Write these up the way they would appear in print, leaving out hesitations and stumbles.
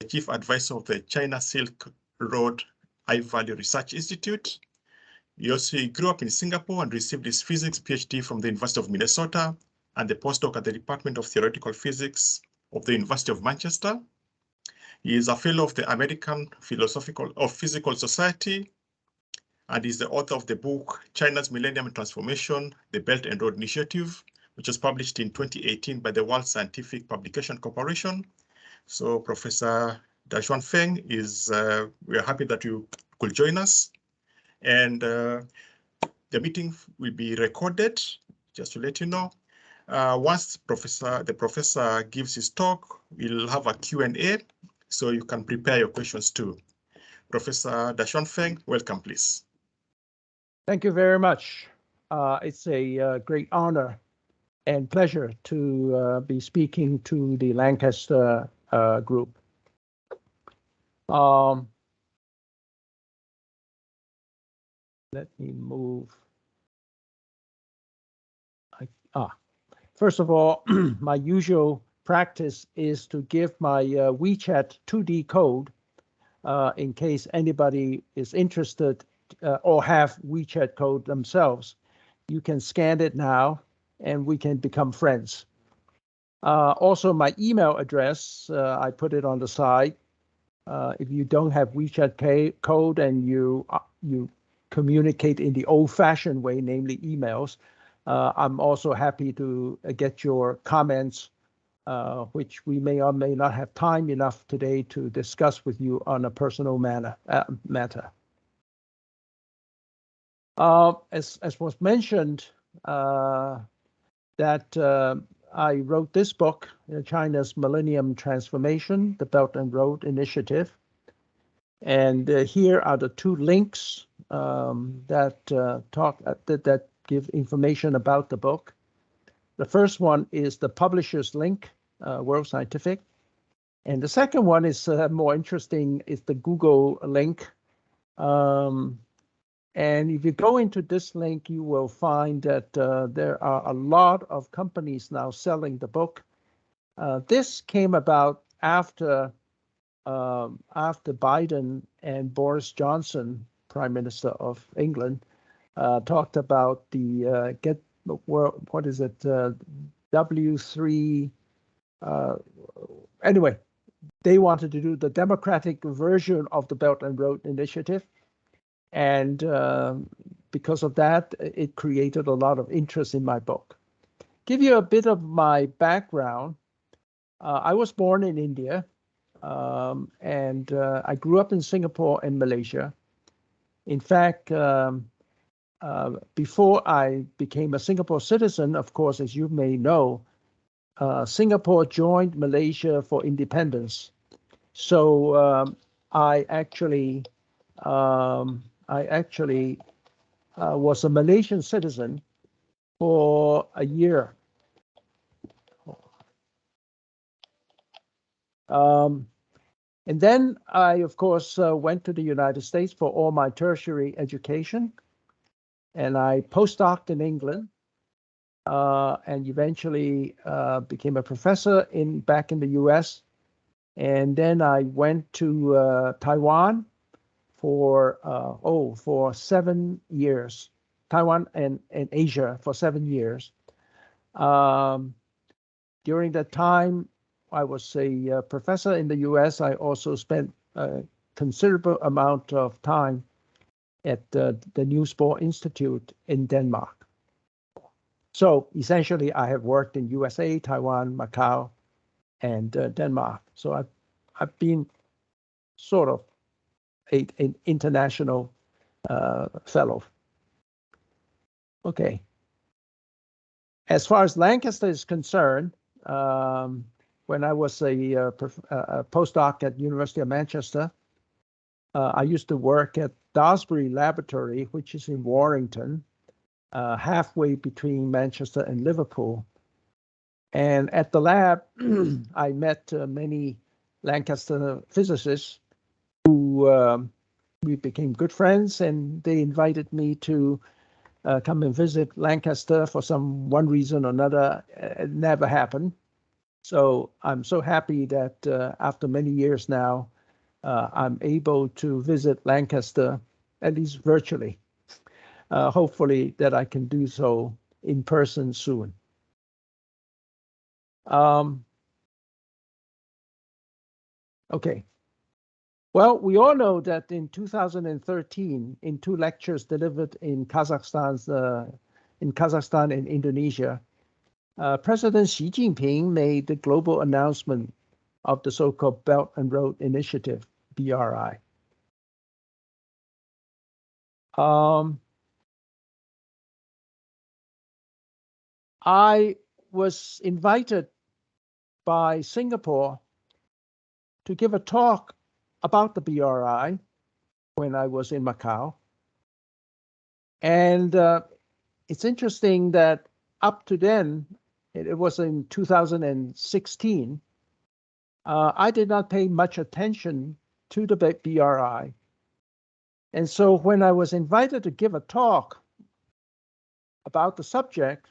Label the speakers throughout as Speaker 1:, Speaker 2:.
Speaker 1: Chief Advisor of the China Silk Road High Value Research Institute. He grew up in Singapore and received his physics PhD from the University of Minnesota and the postdoc at the Department of Theoretical Physics of the University of Manchester. He is a fellow of the American Physical Society and is the author of the book China's Millennium Transformation, the Belt and Road Initiative, which was published in 2018 by the World Scientific Publication Corporation. So Professor Hsuan Feng we are happy that you could join us. And the meeting will be recorded, just to let you know. Once the professor gives his talk, we'll have a Q&A, so you can prepare your questions too. Professor Hsuan Feng, welcome, please.
Speaker 2: Thank you very much. It's a great honor and pleasure to be speaking to the Lancaster group. Let me move. First of all, my usual practice is to give my WeChat 2D code in case anybody is interested or have WeChat code themselves. You can scan it now and we can become friends. Also, my email address, I put it on the side. If you don't have WeChat code and you communicate in the old-fashioned way, namely emails, I'm also happy to get your comments, which we may or may not have time enough today to discuss with you on a personal matter. As was mentioned, that I wrote this book, China's Millennium Transformation, the Belt and Road Initiative. And here are the two links that give information about the book. The first one is the publisher's link, World Scientific. And the second one is more interesting, is the Google link. And if you go into this link, you will find that there are a lot of companies now selling the book. This came about after Biden and Boris Johnson, Prime Minister of England, talked about the W3. Anyway, they wanted to do the democratic version of the Belt and Road Initiative. And because of that, it created a lot of interest in my book. Give you a bit of my background. I was born in India, and I grew up in Singapore and Malaysia. In fact, before I became a Singapore citizen, of course, as you may know, Singapore joined Malaysia for independence. So I actually was a Malaysian citizen for a year. And then I, of course, went to the United States for all my tertiary education. And I postdoced in England and eventually became a professor back in the US. And then I went to Taiwan for 7 years, Taiwan and Asia for 7 years. During that time, I was a professor in the US. I also spent a considerable amount of time at the Niels Bohr Institute in Denmark. So essentially, I have worked in USA, Taiwan, Macau, and Denmark. So I've been sort of an international fellow. Okay. As far as Lancaster is concerned, when I was a postdoc at University of Manchester, I used to work at Daresbury Laboratory, which is in Warrington, halfway between Manchester and Liverpool. And at the lab, I met many Lancaster physicists who we became good friends, and they invited me to come and visit Lancaster for one reason or another. It never happened. So I'm so happy that after many years now, I'm able to visit Lancaster, at least virtually. Hopefully that I can do so in person soon. Okay. Well, we all know that in 2013, in 2 lectures delivered in Kazakhstan and Indonesia, President Xi Jinping made the global announcement of the so-called Belt and Road Initiative, BRI. I was invited by Singapore to give a talk about the BRI when I was in Macau. And it's interesting that up to then, it was in 2016, I did not pay much attention to the BRI. And so when I was invited to give a talk about the subject,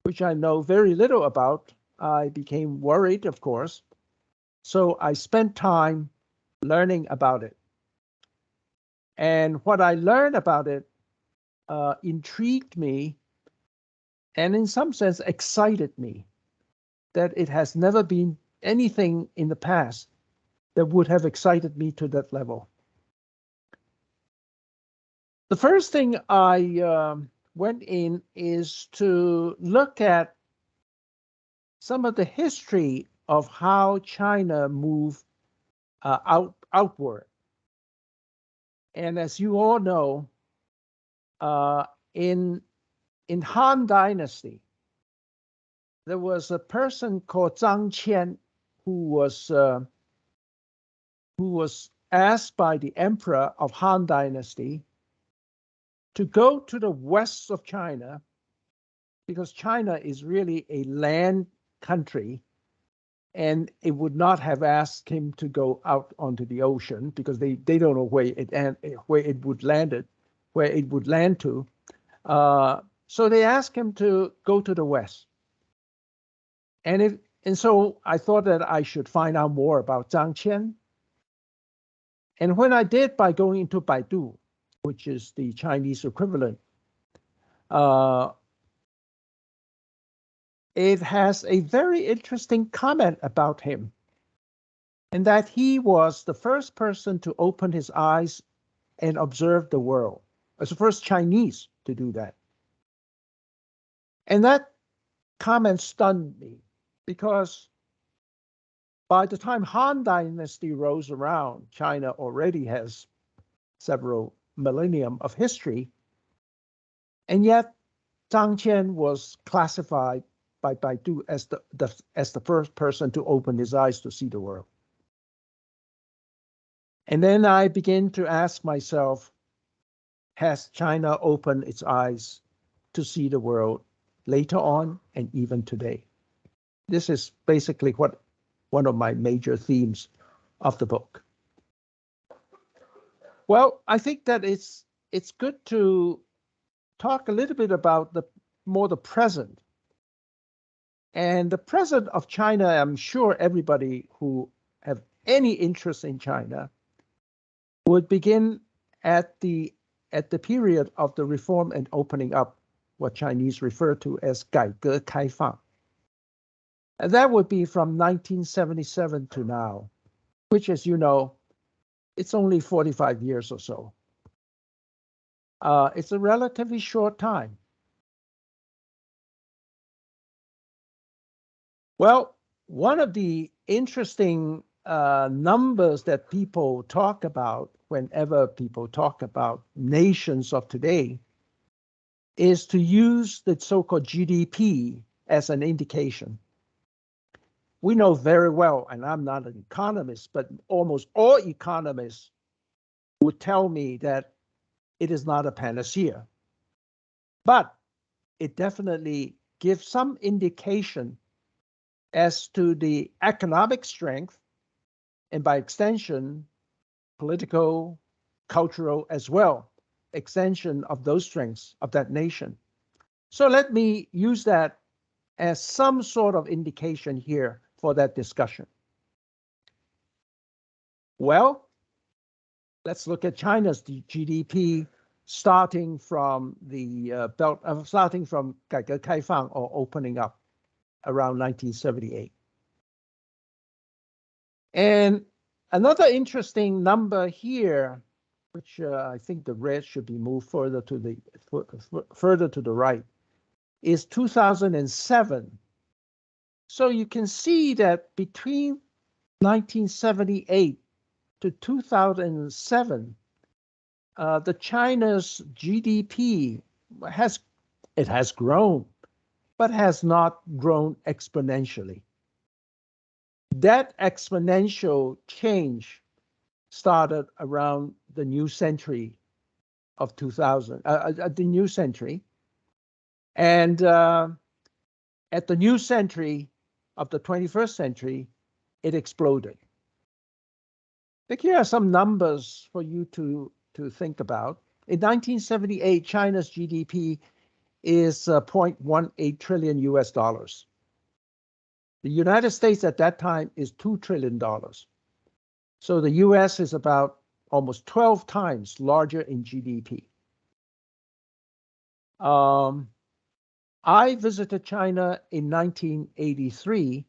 Speaker 2: which I know very little about, I became worried, of course. So I spent time learning about it. And what I learned about it intrigued me and in some sense excited me, that it has never been anything in the past that would have excited me to that level. The first thing I went in is to look at some of the history of how China moved outward. And as you all know, in Han Dynasty, there was a person called Zhang Qian who was asked by the emperor of Han Dynasty to go to the west of China, because China is really a land country, and it would not have asked him to go out onto the ocean because they don't know where it would land to. So they asked him to go to the west. And so I thought that I should find out more about Zhang Qian. And when I did, by going into Baidu, which is the Chinese equivalent, it has a very interesting comment about him, and that he was the first person to open his eyes and observe the world, as the first Chinese to do that. And that comment stunned me, because by the time Han Dynasty rolls around, China already has several millennium of history, and yet Zhang Qian was classified by Baidu as the first person to open his eyes to see the world. And then I begin to ask myself, has China opened its eyes to see the world later on and even today? This is basically one of my major themes of the book. Well, I think that it's good to talk a little bit about the present. And the present of China, I'm sure everybody who have any interest in China would begin at the period of the reform and opening up, what Chinese refer to as 改革开放. And that would be from 1977 to now, which, as you know, it's only 45 years or so. It's a relatively short time. Well, one of the interesting numbers that people talk about whenever people talk about nations of today is to use the so-called GDP as an indication. We know very well, and I'm not an economist, but almost all economists would tell me that it is not a panacea. But it definitely gives some indication as to the economic strength, and by extension, political, cultural as well, extension of those strengths of that nation. So let me use that as some sort of indication here for that discussion? Well, let's look at China's GDP starting from the starting from 改革开放 or opening up around 1978. And another interesting number here, which I think the red should be moved further to the right, is 2007. So you can see that between 1978 to 2007, the China's GDP has grown, but has not grown exponentially. That exponential change started around the new century of 2000, the new century. And at the new century of the 21st century, it exploded. I think here are some numbers for you to think about. In 1978, China's GDP is 0.18 trillion US dollars. The United States at that time is $2 trillion. So the US is about almost 12 times larger in GDP. I visited China in 1983,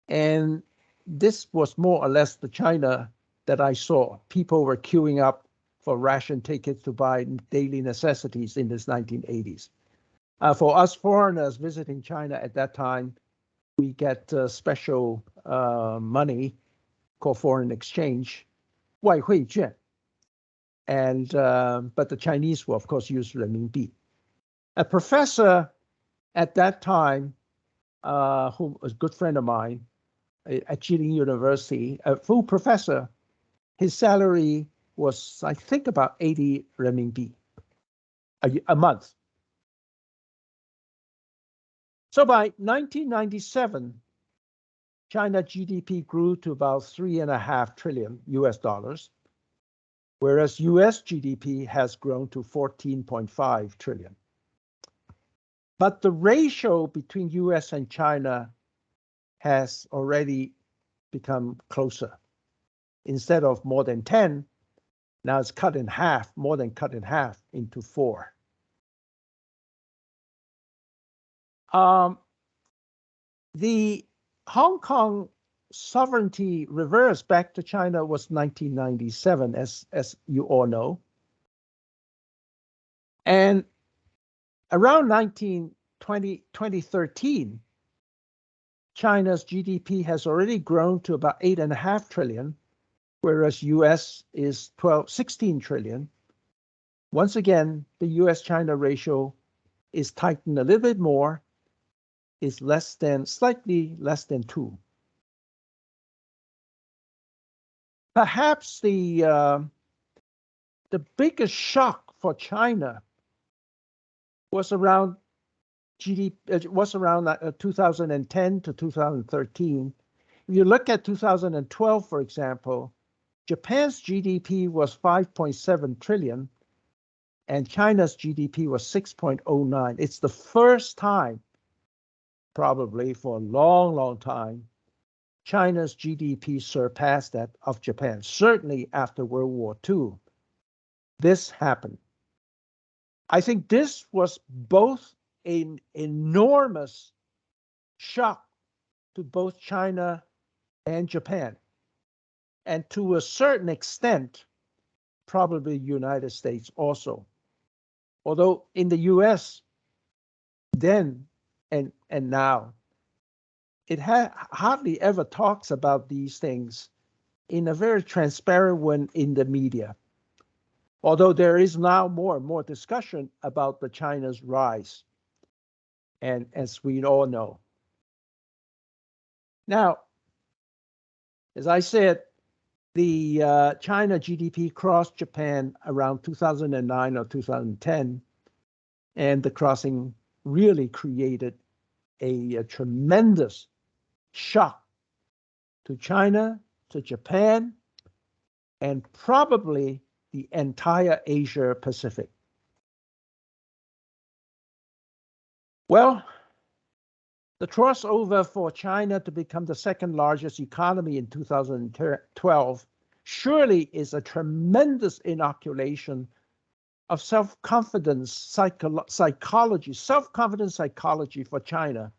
Speaker 2: and this was more or less the China that I saw. People were queuing up for ration tickets to buy daily necessities in the 1980s. For us foreigners visiting China at that time, we get special money called foreign exchange, 外汇券. And but the Chinese will, of course, use renminbi. A professor at that time, who was a good friend of mine at Jilin University, a full professor, his salary was, I think, about 80 renminbi a month. So by 1997, China GDP grew to about 3.5 trillion US dollars, whereas US GDP has grown to 14.5 trillion. But the ratio between US and China has already become closer. Instead of more than 10, now it's cut in half, more than cut in half into 4. The Hong Kong sovereignty reverse back to China was 1997, as you all know. And around 2013, China's GDP has already grown to about 8.5 trillion, whereas US is 16 trillion. Once again, the US-China ratio is tightened a little bit more, is slightly less than 2. Perhaps the biggest shock for China was around 2010 to 2013. If you look at 2012, for example, Japan's GDP was 5.7 trillion, and China's GDP was 6.09. It's the first time, probably for a long, long time, China's GDP surpassed that of Japan. Certainly after World War II, this happened. I think this was both an enormous shock to both China and Japan, and to a certain extent, probably the United States also. Although in the US, then and now, it hardly ever talks about these things in a very transparent way in the media. Although there is now more and more discussion about the China's rise, and as we all know. Now, as I said, the China GDP crossed Japan around 2009 or 2010, and the crossing really created a tremendous shock to China, to Japan, and probably the entire Asia Pacific. Well, The crossover for China to become the second largest economy in 2012 surely is a tremendous inoculation of self-confidence psychology, self-confidence psychology for China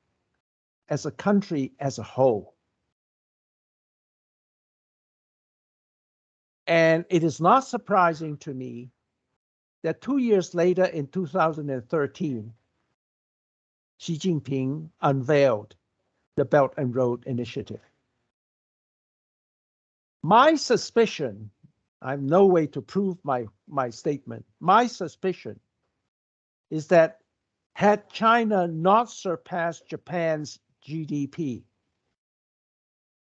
Speaker 2: as a country as a whole. And it is not surprising to me that 2 years later in 2013, Xi Jinping unveiled the Belt and Road Initiative. My suspicion, I have no way to prove my statement, my suspicion is that had China not surpassed Japan's GDP,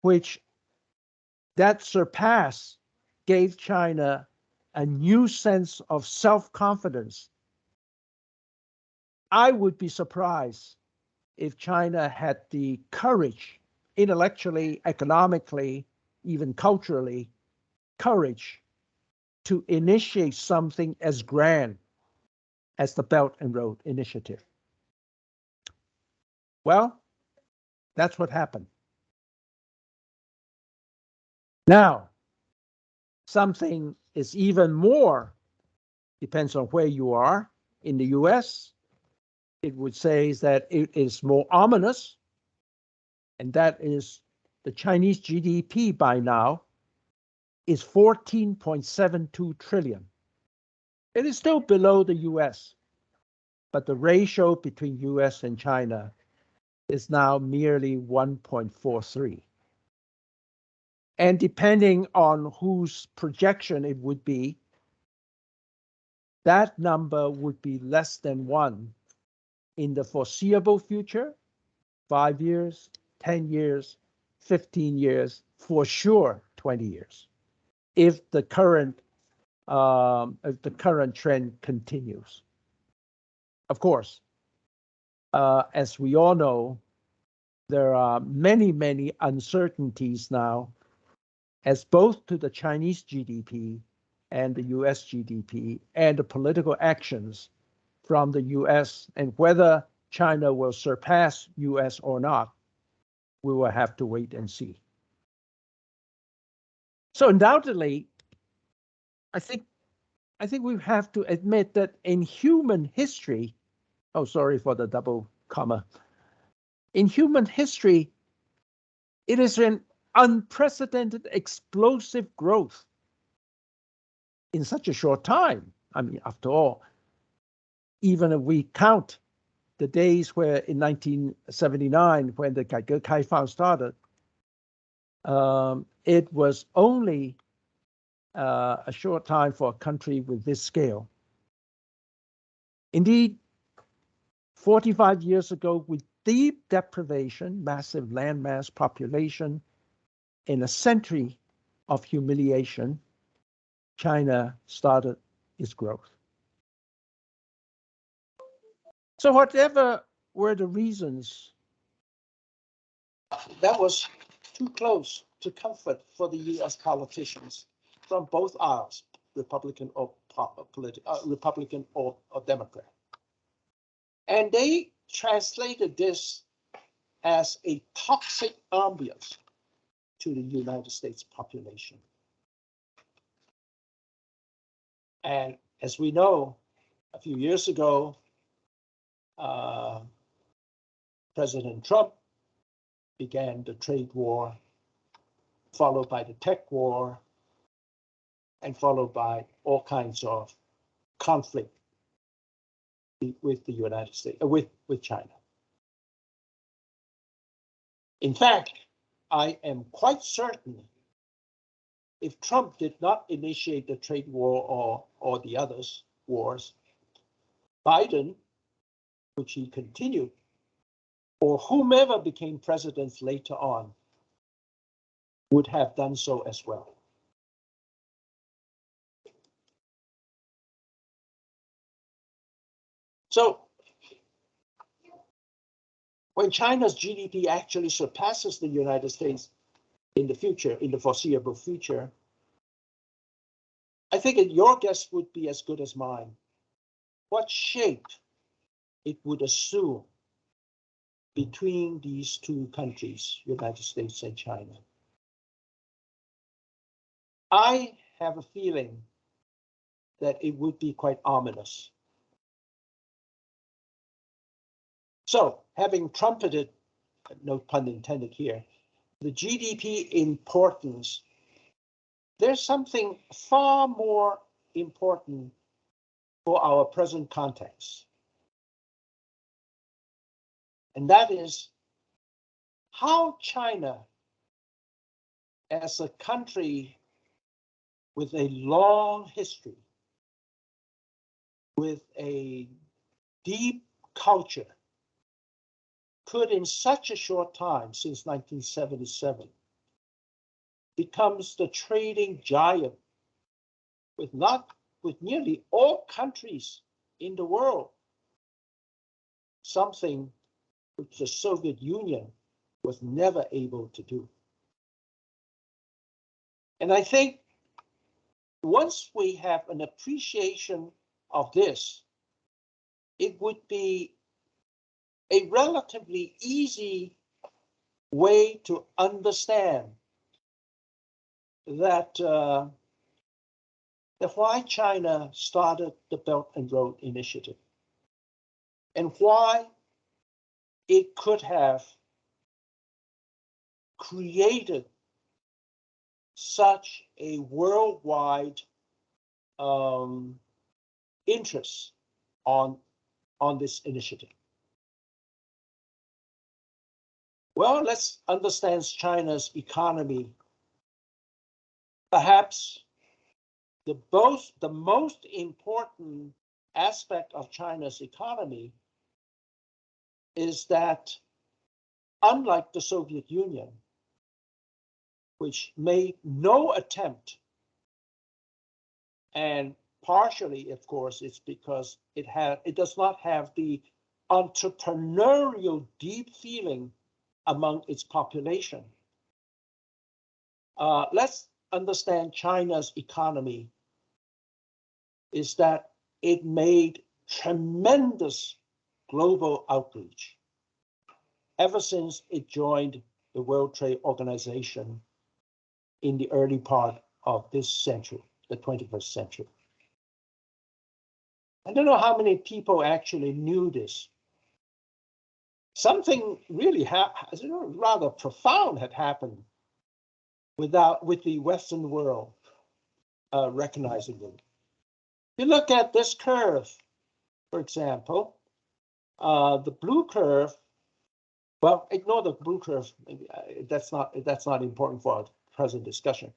Speaker 2: which that surpass gave China a new sense of self-confidence, I would be surprised if China had the courage, intellectually, economically, even culturally, courage to initiate something as grand as the Belt and Road Initiative. Well, that's what happened. Now, something is even more, depends on where you are. In the US, it would say that it is more ominous, and that is the Chinese GDP by now is 14.72 trillion. It is still below the US, but the ratio between US and China is now merely 1.43. And depending on whose projection it would be, that number would be less than 1 in the foreseeable future, 5 years, 10 years, 15 years, for sure 20 years, if the current trend continues. Of course, as we all know, there are many, many uncertainties now, as both to the Chinese GDP and the US GDP and the political actions from the US, and whether China will surpass US or not, we will have to wait and see. So undoubtedly, I think we have to admit that in human history, oh, sorry for the double comma. In human history, it is an unprecedented explosive growth in such a short time. I mean, after all, even if we count the days where in 1979, when the 改革开放 started, it was only a short time for a country with this scale. Indeed, 45 years ago, with deep deprivation, massive landmass population, in a century of humiliation, China started its growth. So whatever were the reasons, that was too close to comfort for the US politicians from both aisles, Republican or Democrat. And they translated this as a toxic ambience to the United States population. And as we know, a few years ago, President Trump began the trade war, followed by the tech war, and followed by all kinds of conflict with the United States, with China. In fact, I am quite certain if Trump did not initiate the trade war or the others wars, Biden, which he continued, or whomever became president later on, would have done so as well. So when China's GDP actually surpasses the United States in the future, in the foreseeable future, I think your guess would be as good as mine. What shape it would assume between these two countries, United States and China. I have a feeling that it would be quite ominous. So, having trumpeted, no pun intended here, the GDP importance, there's something far more important for our present context. And that is how China, as a country with a long history, with a deep culture, could in such a short time, since 1977, becomes the trading giant with nearly all countries in the world, something which the Soviet Union was never able to do. And I think once we have an appreciation of this, it would be a relatively easy way to understand that why China started the Belt and Road Initiative and why it could have created such a worldwide interest on this initiative. Well, let's understand China's economy. Perhaps the most important aspect of China's economy is that, unlike the Soviet Union, which made no attempt, and partially, of course, it's because it does not have the entrepreneurial deep feeling among its population. Let's understand China's economy is that it made tremendous global outreach ever since it joined the World Trade Organization in the early part of this century, the 21st century. I don't know how many people actually knew this. Something really rather profound had happened with the Western world recognizing it. You look at this curve, for example, the blue curve. Well, ignore the blue curve. Maybe, that's not important for our present discussion.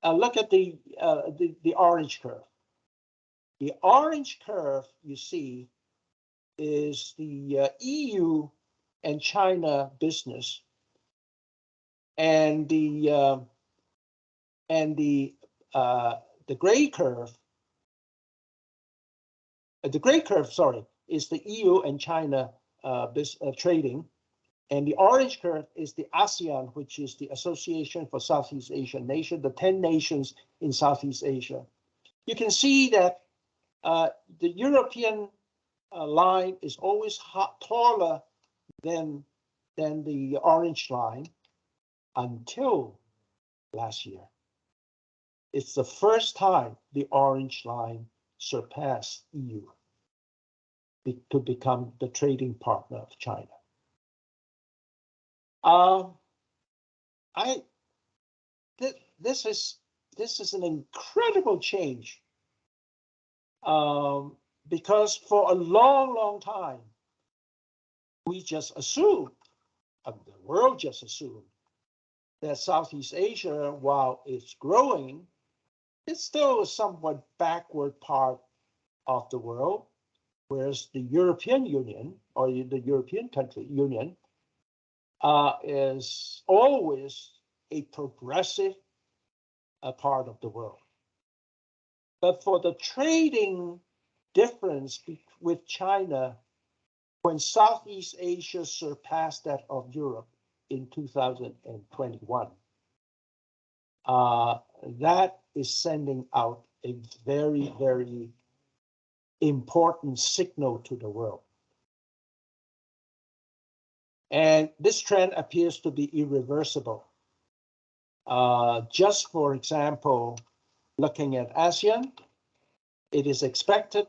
Speaker 2: Look at the orange curve. The orange curve you see is the EU and China business, and the gray curve. The gray curve, sorry, is the EU and China trading, and the orange curve is the ASEAN, which is the Association for Southeast Asian Nations, the 10 nations in Southeast Asia. You can see that the European line is always taller than the orange line until last year. It's the first time the orange line surpassed EU to become the trading partner of China. This is an incredible change, because for a long time we just assumed, the world just assumed, that Southeast Asia, while it's growing, it's still a somewhat backward part of the world, whereas the European Union, or the European country union, is always a progressive part of the world. But for the trading difference with China, when Southeast Asia surpassed that of Europe in 2021, that is sending out a very, very important signal to the world. And this trend appears to be irreversible. Just for example, looking at ASEAN, it is expected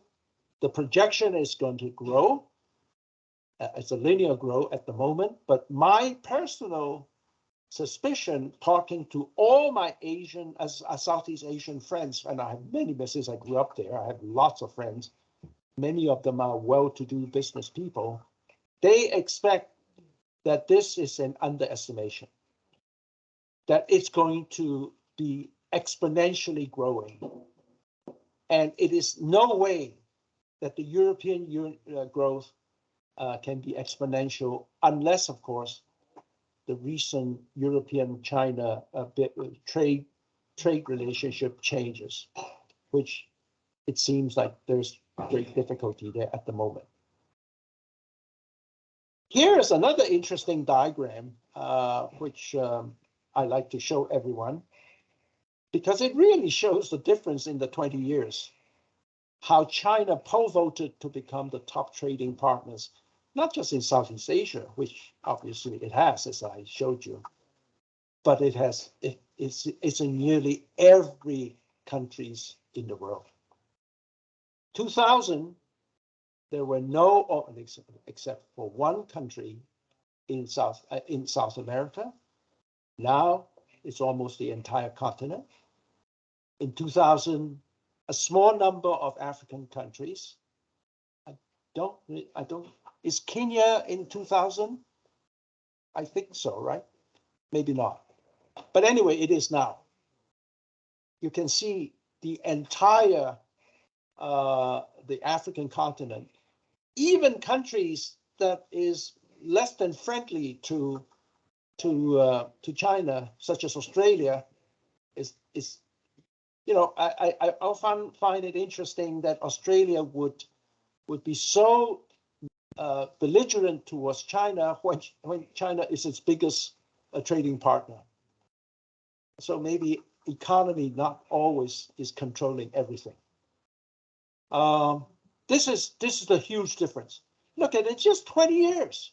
Speaker 2: the projection is going to grow. It's a linear growth at the moment, but my personal suspicion, talking to all my Asian, Southeast Asian friends, and I have many since I grew up there, I have lots of friends, many of them are well-to-do business people, they expect that this is an underestimation, that it's going to be exponentially growing. And it is no way that the European growth can be exponential unless, of course, the recent European-China trade relationship changes, which it seems like there's great difficulty there at the moment. Here is another interesting diagram, which I like to show everyone, because it really shows the difference in the 20 years, how China pole vaulted to become the top trading partners, not just in Southeast Asia, which obviously it has, as I showed you, but it's in nearly every countries in the world. 2000, there were no, except for one country in South America. Now it's almost the entire continent. In 2000, a small number of African countries. Is Kenya in 2000? I think so, right? Maybe not. But anyway, it is now. You can see the entire, the African continent, even countries that is less than friendly to China, such as Australia, is you know, I often find it interesting that Australia would be so belligerent towards China when China is its biggest trading partner. So maybe economy not always is controlling everything. This is the huge difference. Look at it, just 20 years,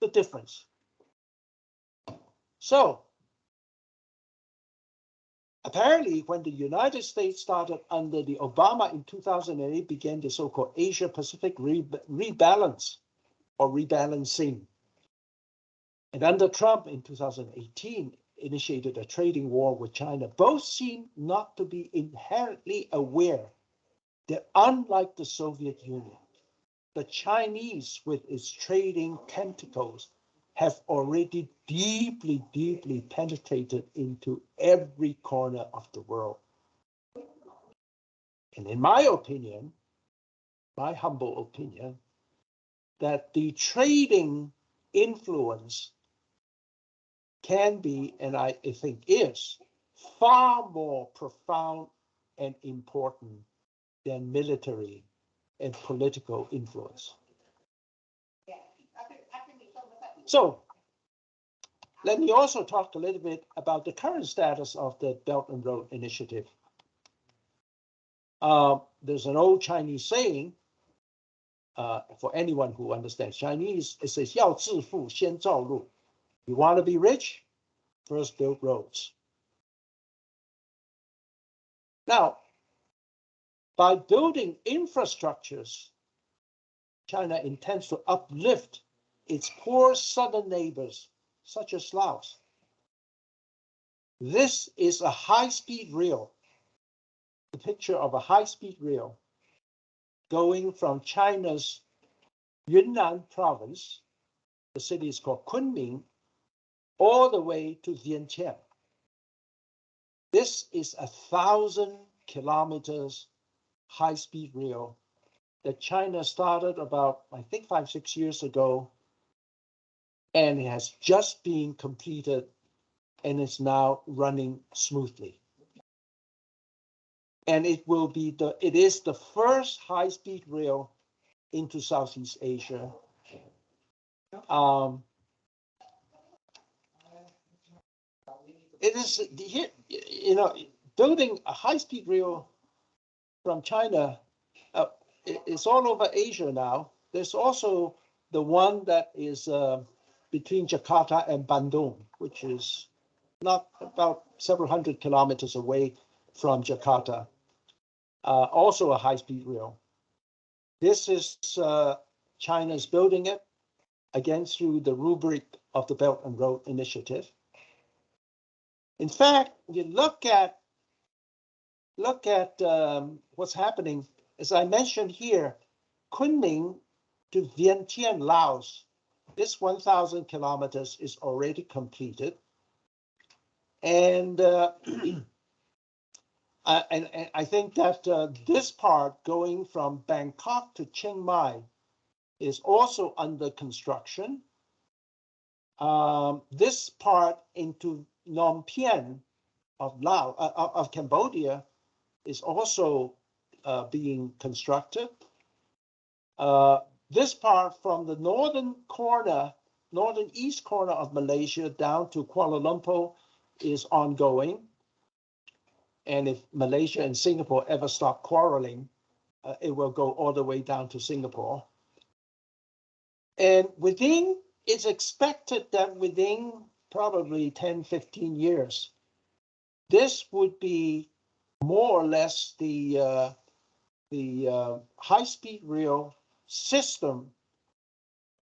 Speaker 2: the difference. So apparently, when the United States started under the Obama in 2008, began the so-called Asia-Pacific rebalance or rebalancing. And under Trump in 2018, initiated a trading war with China. Both seem not to be inherently aware that unlike the Soviet Union, the Chinese with its trading tentacles have already deeply penetrated into every corner of the world. And in my opinion, my humble opinion, that the trading influence can be, and I think is, far more profound and important than military and political influence. So let me also talk a little bit about the current status of the Belt and Road Initiative. There's an old Chinese saying, for anyone who understands Chinese, it says, 要致富先造路. You want to be rich? First build roads. Now, by building infrastructures, China intends to uplift its poor southern neighbors, such as Laos. This is a high-speed rail, the picture of a high-speed rail going from China's Yunnan province, the city is called Kunming, all the way to Vientiane. This is 1,000 kilometers high-speed rail that China started about, I think, 5-6 years ago, and it has just been completed and is now running smoothly. And it is the first high-speed rail into Southeast Asia. It is here, you know, building a high-speed rail from China. It's all over Asia now. There's also the one that is between Jakarta and Bandung, which is not about several hundred kilometers away from Jakarta, also a high-speed rail. This is China's building it, again through the rubric of the Belt and Road Initiative. In fact, you look at what's happening. As I mentioned here, Kunming to Vientiane, Laos, this 1,000 kilometers is already completed. And I think that this part going from Bangkok to Chiang Mai is also under construction. This part into Phnom Penh of Laos, of Cambodia, is also being constructed. This part from the northeast corner of Malaysia down to Kuala Lumpur is ongoing. And if Malaysia and Singapore ever stop quarreling, it will go all the way down to Singapore. And it's expected that within probably 10, 15 years, this would be more or less the high-speed rail system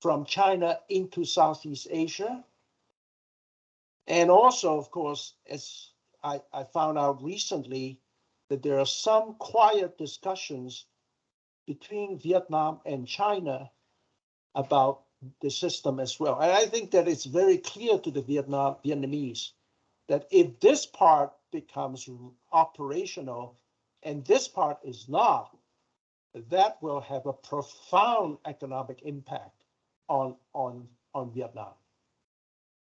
Speaker 2: from China into Southeast Asia. And also, of course, as I found out recently, that there are some quiet discussions between Vietnam and China about the system as well. And I think that it's very clear to the Vietnamese that if this part becomes operational and this part is not, that will have a profound economic impact on Vietnam.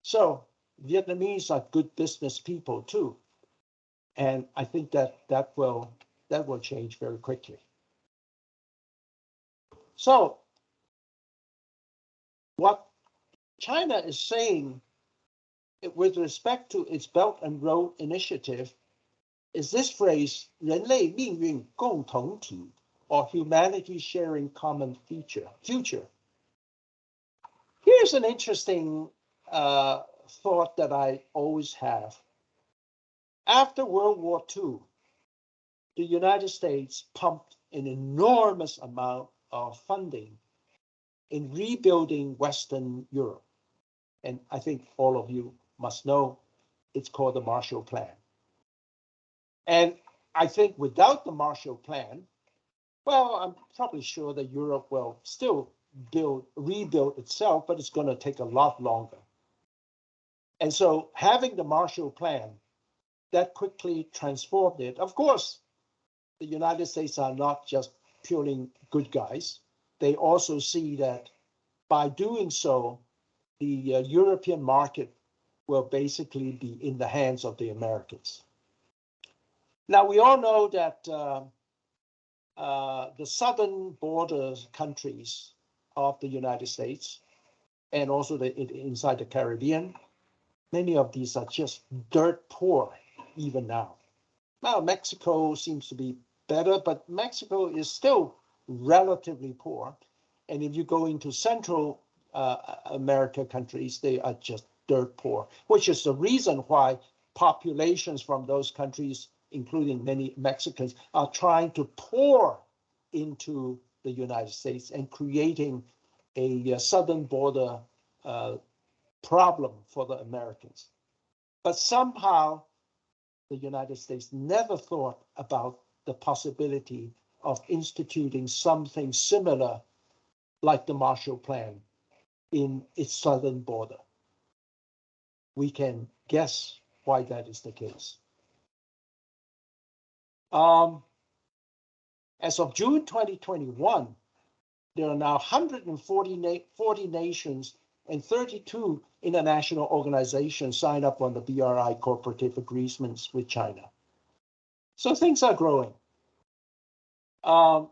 Speaker 2: So Vietnamese are good business people too. And I think that will change very quickly. So what China is saying with respect to its Belt and Road Initiative is this phrase, 人类命运共同体, or humanity sharing common future. Here's an interesting thought that I always have. After World War II, the United States pumped an enormous amount of funding in rebuilding Western Europe. And I think all of you must know it's called the Marshall Plan. And I think without the Marshall Plan, well, I'm probably sure that Europe will still rebuild itself, but it's going to take a lot longer. And so having the Marshall Plan, that quickly transformed it. Of course, the United States are not just purely good guys. They also see that by doing so, the European market will basically be in the hands of the Americans. Now, we all know that the southern border countries of the United States and also inside the Caribbean, many of these are just dirt poor even now. Well, Mexico seems to be better, but Mexico is still relatively poor. And if you go into Central America countries, they are just dirt poor, which is the reason why populations from those countries, including many Mexicans, are trying to pour into the United States and creating a southern border problem for the Americans. But somehow the United States never thought about the possibility of instituting something similar like the Marshall Plan in its southern border. We can guess why that is the case. As of June 2021, there are now 140 nations and 32 international organizations signed up on the BRI cooperative agreements with China. So things are growing. A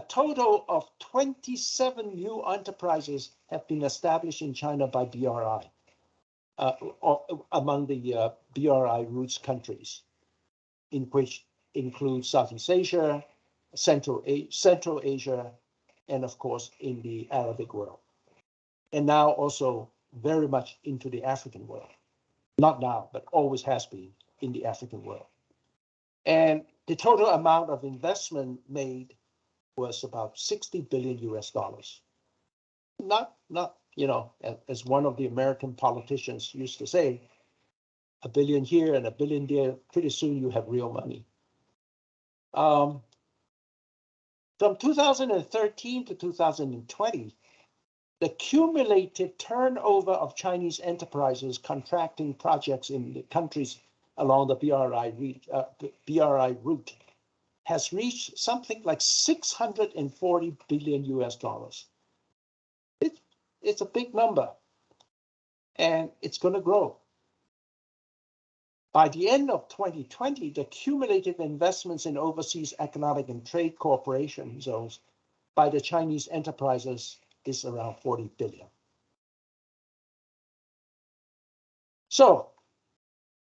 Speaker 2: total of 27 new enterprises have been established in China by BRI, among the BRI roots countries, in which include Southeast Asia, Central Asia, and of course in the Arabic world, and now also very much into the African world. Not now, but always has been in the African world. And the total amount of investment made was about 60 billion US dollars. Not, you know, as one of the American politicians used to say, a billion here and a billion there, pretty soon you have real money. From 2013 to 2020, the cumulative turnover of Chinese enterprises contracting projects in the countries along the BRI route has reached something like 640 billion US dollars. It's a big number, and it's going to grow. By the end of 2020, the cumulative investments in overseas economic and trade cooperation zones by the Chinese enterprises is around 40 billion. So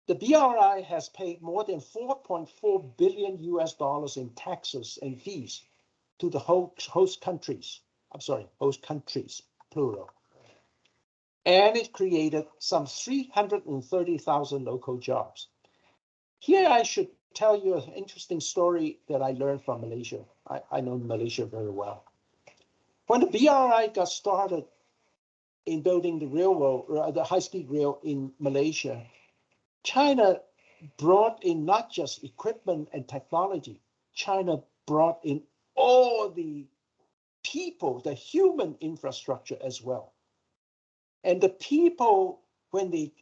Speaker 2: the BRI has paid more than 4.4 billion US dollars in taxes and fees to the host countries, plural. And it created some 330,000 local jobs. Here I should tell you an interesting story that I learned from Malaysia. I know Malaysia very well. When the BRI got started in building the railroad, the high-speed rail in Malaysia, China brought in not just equipment and technology. China brought in all the people, the human infrastructure as well. And the people, when they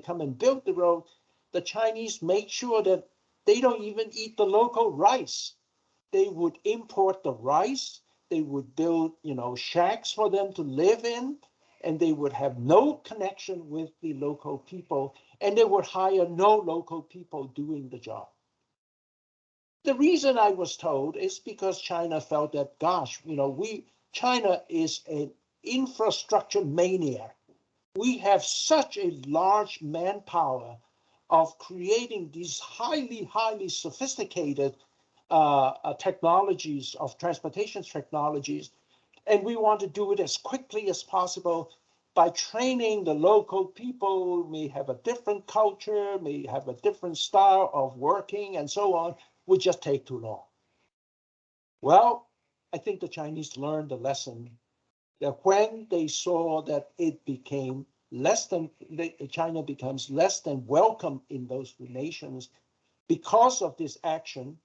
Speaker 2: come and build the road, the Chinese make sure that they don't even eat the local rice. They would import the rice. They would build, shacks for them to live in, and they would have no connection with the local people, and they would hire no local people doing the job. The reason I was told is because China felt that, gosh, China is an infrastructure mania. We have such a large manpower of creating these highly, highly sophisticated technologies, of transportation technologies, and we want to do it as quickly as possible by training the local people, may have a different culture, may have a different style of working, and so on, would just take too long. Well, I think the Chinese learned the lesson that when they saw that it became China becomes less than welcome in those nations, because of this action,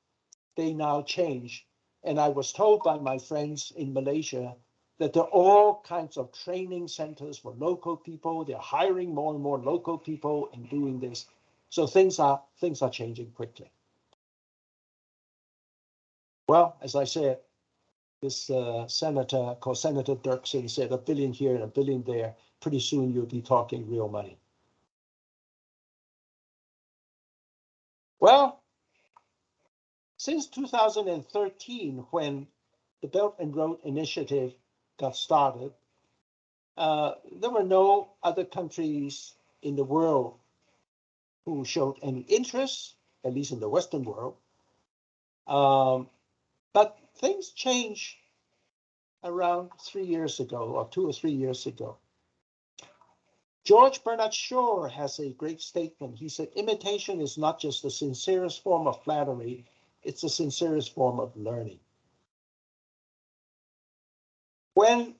Speaker 2: they now change. And I was told by my friends in Malaysia that there are all kinds of training centers for local people. They're hiring more and more local people and doing this. So things are changing quickly. Well, as I said, this senator called Senator Dirksen said a billion here and a billion there. Pretty soon you'll be talking real money. Well, since 2013, when the Belt and Road Initiative got started, there were no other countries in the world who showed any interest, at least in the Western world. But things changed around 3 years ago, or 2 or 3 years ago. George Bernard Shaw has a great statement. He said, imitation is not just the sincerest form of flattery, it's the sincerest form of learning. When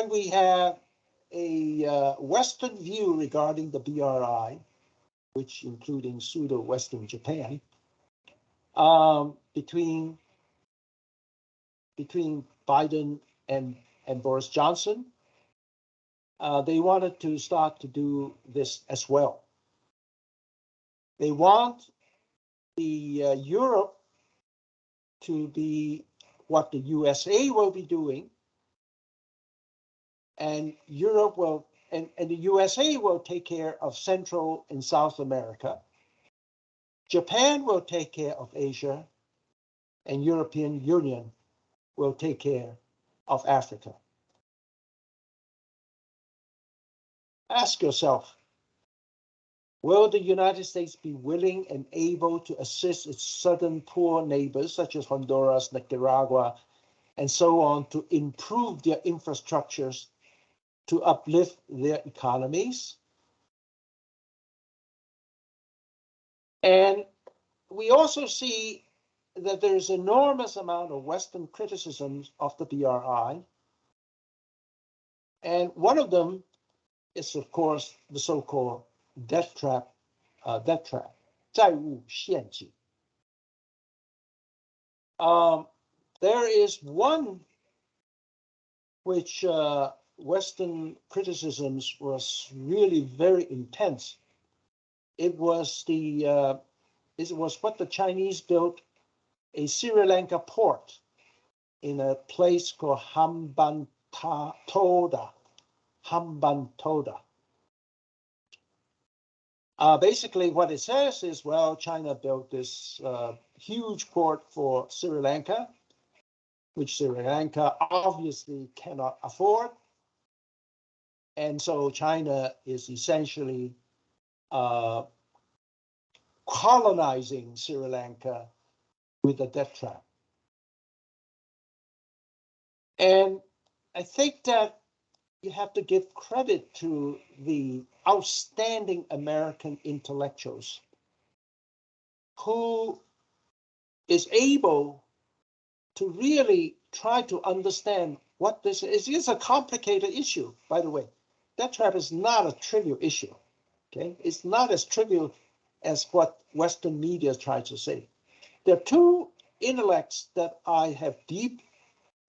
Speaker 2: we have a Western view regarding the BRI, which including pseudo-Western Japan, between Biden and Boris Johnson, they wanted to start to do this as well. They want the Europe to be what the USA will be doing, and Europe will, and the USA will take care of Central and South America. Japan will take care of Asia, and European Union will take care of Africa. Ask yourself, Will the United States be willing and able to assist its southern poor neighbors, such as Honduras, Nicaragua, and so on, to improve their infrastructures, to uplift their economies? And we also see that there is enormous amount of Western criticisms of the BRI. And one of them is, of course, the so-called debt trap, 债务陷阱. There is one which Western criticisms was really very intense. It was what the Chinese built a Sri Lanka port in a place called Hambantota. Basically, what it says is, well, China built this huge port for Sri Lanka, which Sri Lanka obviously cannot afford. And so China is essentially colonizing Sri Lanka with a debt trap. And I think that you have to give credit to the outstanding American intellectuals who is able to really try to understand what this is. It's a complicated issue, by the way. Debt trap is not a trivial issue. Okay, it's not as trivial as what Western media try to say. There are two intellects that I have deep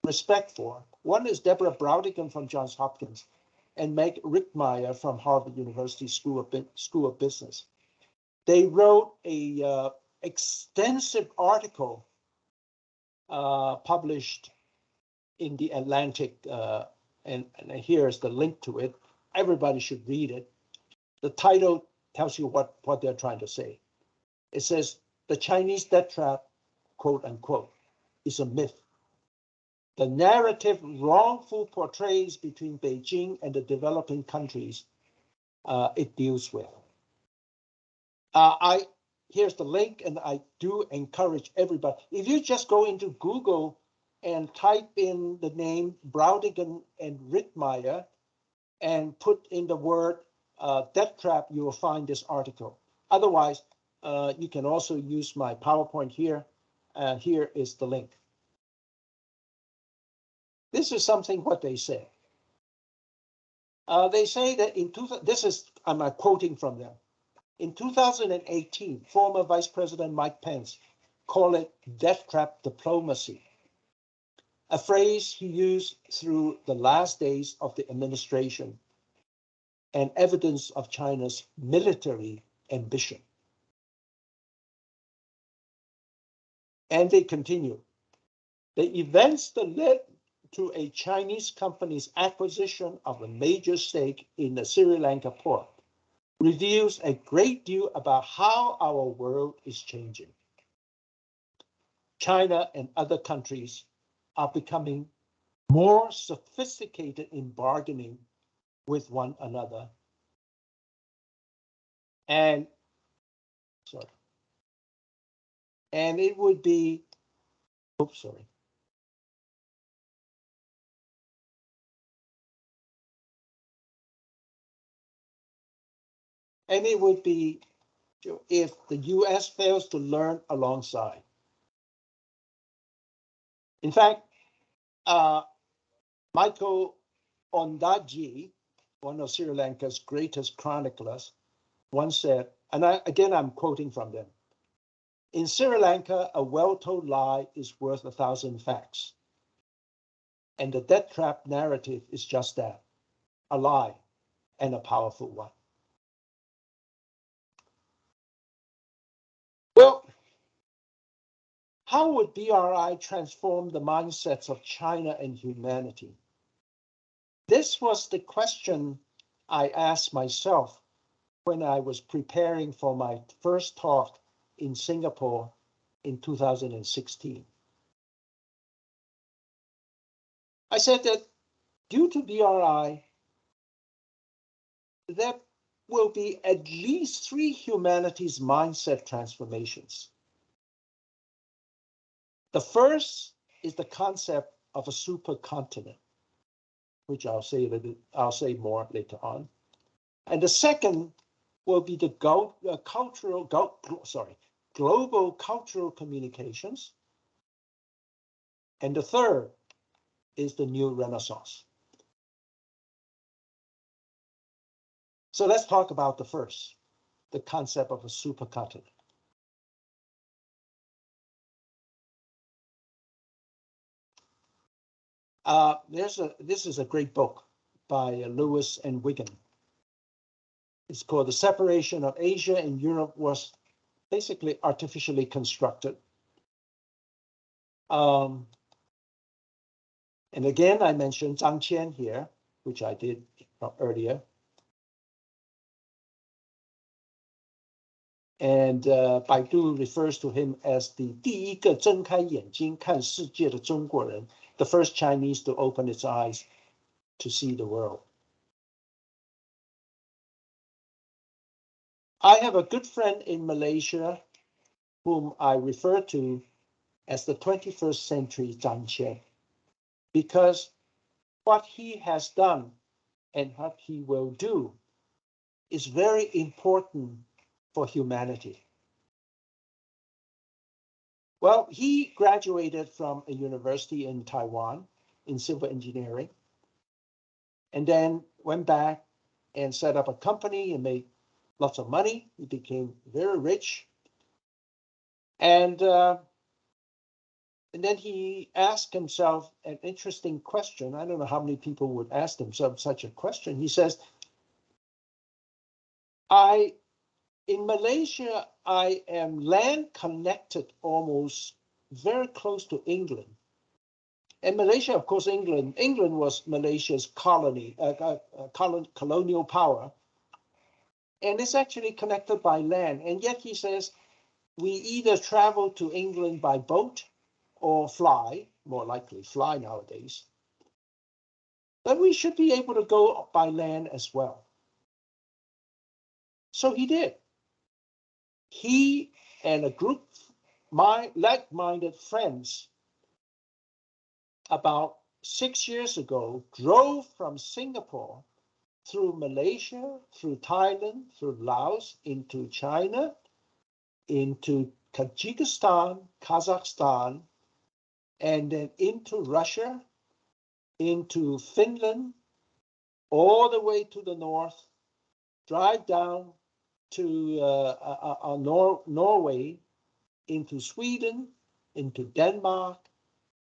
Speaker 2: respect for. One is Deborah Braudigan from Johns Hopkins and Meg Rickmeyer from Harvard University School of Business. They wrote a extensive article published in the Atlantic, and here's the link to it. Everybody should read it. The title tells you what they're trying to say. It says, the Chinese debt trap, quote unquote, is a myth. The narrative wrongful portrays between Beijing and the developing countries it deals with. Here's the link, and I do encourage everybody. If you just go into Google and type in the name Braudigan and Rittmeyer and put in the word debt trap, you will find this article. Otherwise, you can also use my PowerPoint here. Here is the link. This is something what they say. They say that I'm quoting from them. In 2018, former Vice President Mike Pence called it debt trap diplomacy, a phrase he used through the last days of the administration and evidence of China's military ambition. And they continue. The events that led to a Chinese company's acquisition of a major stake in the Sri Lanka port reveals a great deal about how our world is changing. China and other countries are becoming more sophisticated in bargaining with one another. And it would be, And it would be if the US fails to learn alongside. In fact, Michael Ondaatje, one of Sri Lanka's greatest chroniclers, once said, and I'm quoting from them, in Sri Lanka, a well-told lie is worth 1,000 facts. And the debt trap narrative is just that, a lie, and a powerful one. Well, how would BRI transform the mindsets of China and humanity? This was the question I asked myself when I was preparing for my first talk in Singapore in 2016. I said that due to BRI, there will be at least 3 humanities mindset transformations. The first is the concept of a supercontinent, which I'll say more later on. And the second will be the global cultural communications. And the third is the new Renaissance. So let's talk about the first, the concept of a supercontinent. This is a great book by Lewis and Wigan. It's called The Separation of Asia and Europe Was Basically Artificially Constructed. And again, I mentioned Zhang Qian here, which I did earlier. And Baidu refers to him as the 第一个睁开眼睛看世界的中国人, the first Chinese to open its eyes to see the world. I have a good friend in Malaysia whom I refer to as the 21st century Zhang Qian, because what he has done and what he will do is very important for humanity. Well, he graduated from a university in Taiwan in civil engineering, and then went back and set up a company and made lots of money. He became very rich. And then he asked himself an interesting question. I don't know how many people would ask themselves such a question. He says, in Malaysia, I am land connected almost very close to England. And Malaysia, of course, England was Malaysia's colonial power. And it's actually connected by land. And yet he says, we either travel to England by boat or fly, more likely fly nowadays. But we should be able to go by land as well. So he did. He and a group of like-minded friends about 6 years ago drove from Singapore through Malaysia, through Thailand, through Laos, into China, into Tajikistan, Kazakhstan, and then into Russia, into Finland, all the way to the north, drive down to Norway, into Sweden, into Denmark,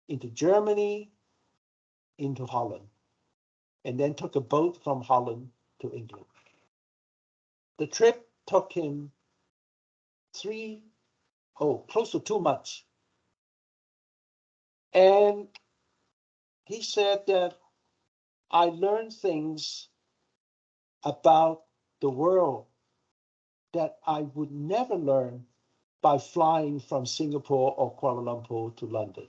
Speaker 2: into Germany, into Holland, and then took a boat from Holland to England. The trip took him close to 2 months. And he said that I learned things about the world that I would never learn by flying from Singapore or Kuala Lumpur to London.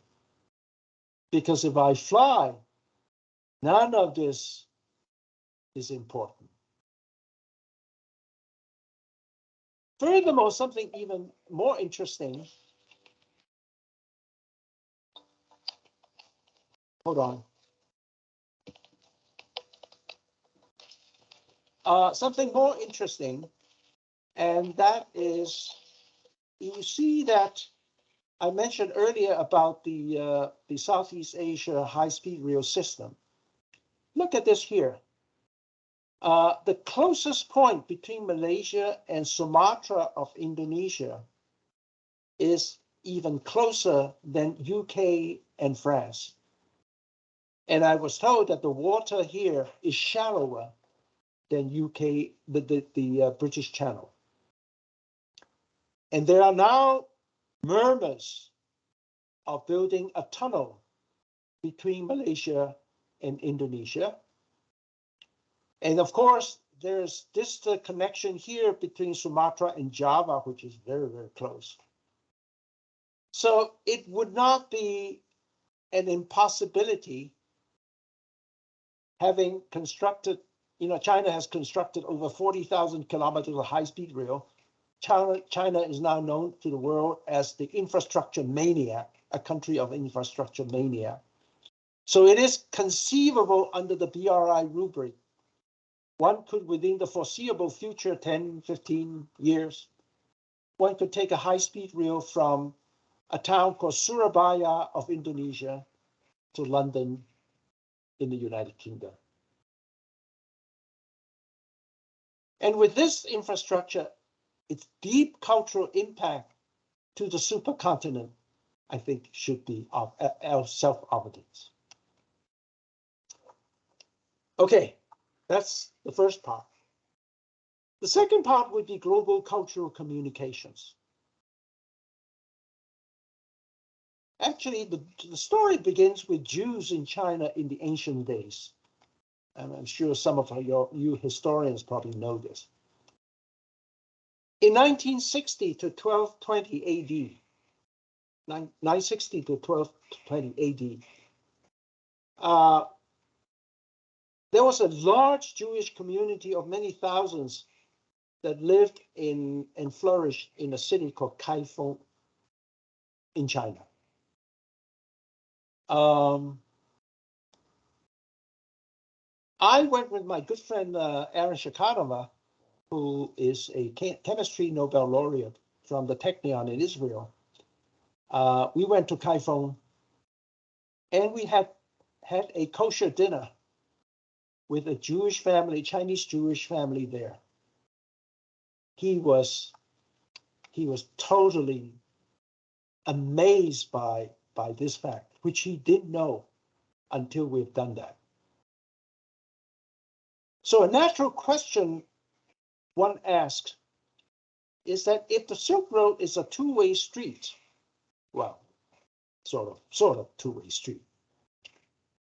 Speaker 2: Because if I fly, none of this is important. Furthermore, something even more interesting. Hold on. Something more interesting, and that is, you see that I mentioned earlier about the Southeast Asia high-speed rail system. Look at this here. The closest point between Malaysia and Sumatra of Indonesia is even closer than UK and France. And I was told that the water here is shallower than UK, the British Channel. And there are now murmurs of building a tunnel between Malaysia and Indonesia. And of course, there's this connection here between Sumatra and Java, which is very, very close. So it would not be an impossibility, having constructed China has constructed over 40,000 kilometers of high-speed rail. China is now known to the world as the infrastructure mania, a country of infrastructure mania. So it is conceivable under the BRI rubric. One could, within the foreseeable future, 10, 15 years, one could take a high-speed rail from a town called Surabaya of Indonesia to London in the United Kingdom. And with this infrastructure, its deep cultural impact to the supercontinent, I think, should be self-evident. Okay, that's the first part. The second part would be global cultural communications. Actually, the story begins with Jews in China in the ancient days. And I'm sure some of you historians probably know this. In 1960 to 1220 AD, 960 to 1220 AD, there was a large Jewish community of many thousands that lived and flourished in a city called Kaifeng in China. I went with my good friend Aaron Shekhanova, who is a chemistry Nobel laureate from the Technion in Israel. We went to Kaifeng, and we had a kosher dinner with a Jewish family, Chinese Jewish family there. He was totally amazed by this fact, which he didn't know until we've done that. So a natural question one asks is that if the Silk Road is a two-way street, well, sort of two-way street,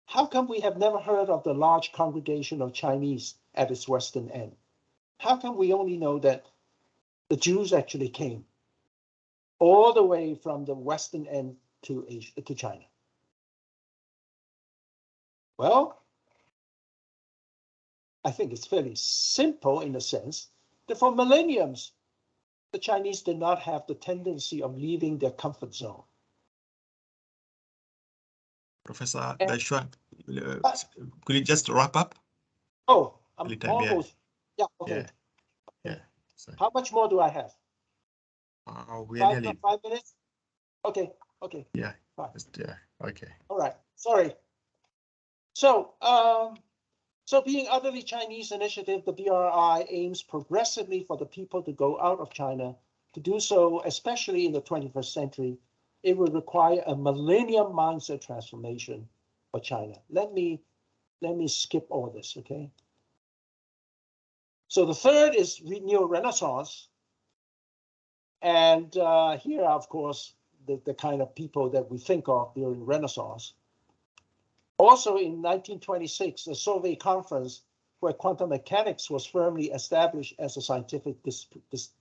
Speaker 2: how come we have never heard of the large congregation of Chinese at its western end? How come we only know that the Jews actually came all the way from the western end to China? Well, I think it's fairly simple in the sense that for millenniums, the Chinese did not have the tendency of leaving their comfort zone.
Speaker 1: Professor Hsuan, could you just wrap up?
Speaker 2: Oh, I'm almost. Yeah, okay.
Speaker 1: Yeah. Sorry.
Speaker 2: How much more do I have?
Speaker 1: We are nearly
Speaker 2: 5 minutes? Okay.
Speaker 1: Yeah.
Speaker 2: Fine.
Speaker 1: Yeah. Okay.
Speaker 2: All right. Sorry. So, being utterly Chinese initiative, the BRI aims progressively for the people to go out of China. To do so, especially in the 21st century, it would require a millennium mindset transformation for China. Let me skip all this, okay? So the third is neo-Renaissance. And here are, of course, the kind of people that we think of during Renaissance. Also in 1926, the Solvay Conference, where quantum mechanics was firmly established as a scientific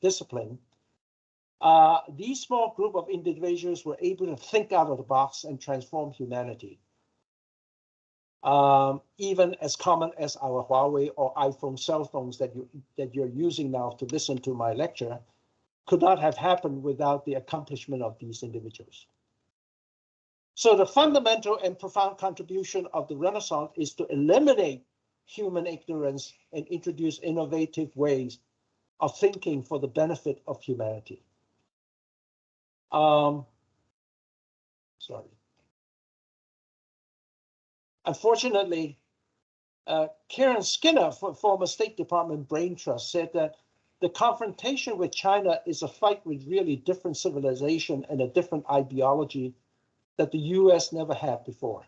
Speaker 2: discipline, these small group of individuals were able to think out of the box and transform humanity. Even as common as our Huawei or iPhone cell phones that you're using now to listen to my lecture could not have happened without the accomplishment of these individuals. So the fundamental and profound contribution of the Renaissance is to eliminate human ignorance and introduce innovative ways of thinking for the benefit of humanity. Sorry. Unfortunately, Karen Skinner, former State Department brain trust, said that the confrontation with China is a fight with really different civilization and a different ideology that the US never had before.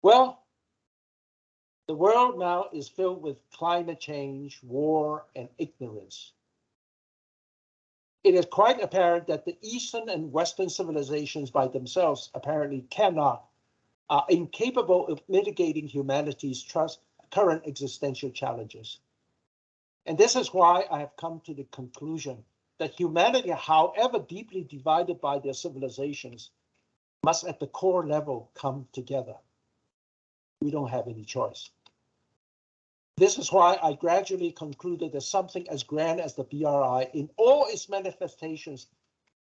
Speaker 2: Well, the world now is filled with climate change, war, and ignorance. It is quite apparent that the Eastern and Western civilizations by themselves apparently are incapable of mitigating humanity's current existential challenges. And this is why I have come to the conclusion that humanity, however deeply divided by their civilizations, must at the core level come together. We don't have any choice. This is why I gradually concluded that something as grand as the BRI in all its manifestations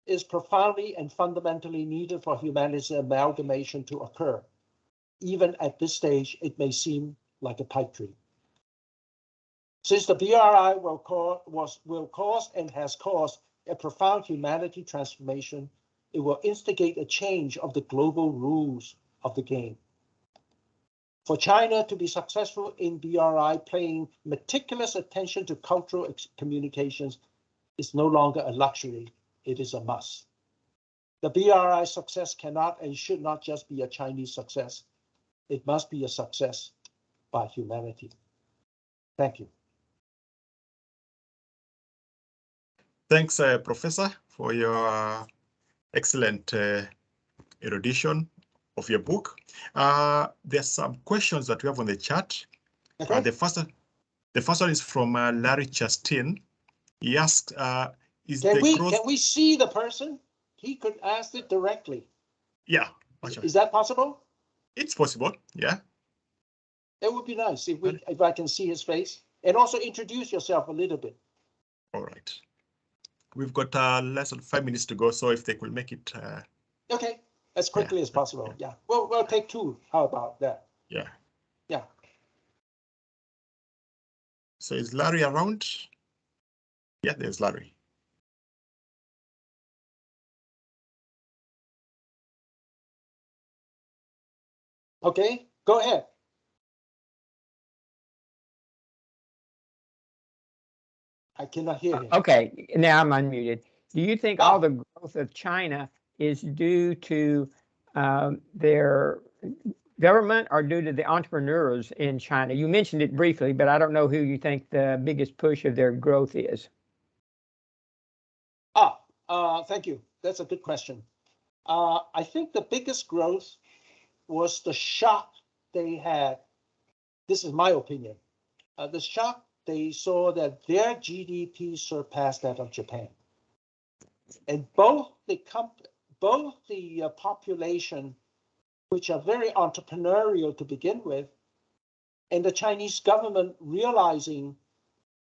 Speaker 2: is profoundly and fundamentally needed for humanity's amalgamation to occur. Even at this stage, it may seem like a pipe dream. Since the BRI will cause and has caused a profound humanity transformation, it will instigate a change of the global rules of the game. For China to be successful in BRI, paying meticulous attention to cultural communications is no longer a luxury, it is a must. The BRI success cannot and should not just be a Chinese success. It must be a success by humanity. Thank you.
Speaker 1: Thanks, Professor, for your excellent erudition of your book. There's some questions that we have on the chat.
Speaker 2: Okay.
Speaker 1: The first one is from Larry Chastain. He asks,
Speaker 2: can we see the person? He could ask it directly.
Speaker 1: Yeah.
Speaker 2: Is that possible?
Speaker 1: It's possible, yeah.
Speaker 2: It would be nice if I can see his face. And also introduce yourself a little bit.
Speaker 1: All right. We've got less than 5 minutes to go, so if they could make it...
Speaker 2: Okay, as quickly as possible, yeah. Well, we'll take 2. How about that?
Speaker 1: Yeah.
Speaker 2: Yeah.
Speaker 1: So is Larry around? Yeah, there's Larry.
Speaker 2: Okay, go ahead. I cannot hear him.
Speaker 3: Okay, now I'm unmuted. Do you think all the growth of China is due to their government or due to the entrepreneurs in China? You mentioned it briefly, but I don't know who you think the biggest push of their growth is.
Speaker 2: Thank you. That's a good question. I think the biggest growth was the shock they had. This is my opinion. The shock they saw that their GDP surpassed that of Japan. And both the population, which are very entrepreneurial to begin with, and the Chinese government realizing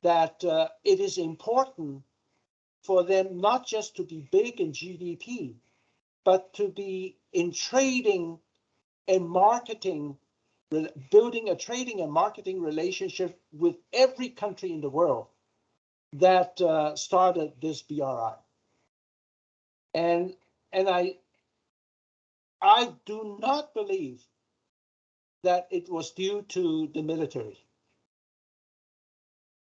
Speaker 2: that it is important for them not just to be big in GDP, but to be in trading and marketing, building a trading and marketing relationship with every country in the world that started this BRI. And I do not believe that it was due to the military.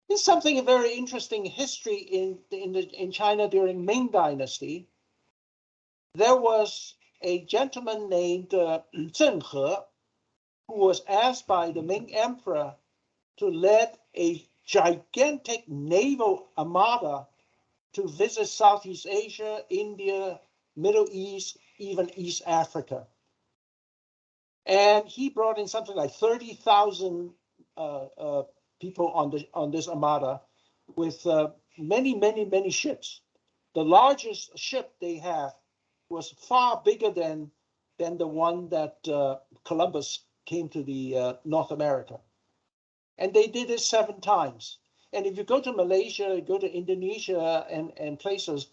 Speaker 2: There's something very interesting history in China during Ming Dynasty. There was a gentleman named Zheng He, who was asked by the Ming Emperor to lead a gigantic naval armada to visit Southeast Asia, India, Middle East, even East Africa. And he brought in something like 30,000 people on this armada with many ships. The largest ship they have was far bigger than the one that Columbus came to the North America. And they did it 7 times. And if you go to Malaysia, go to Indonesia and places,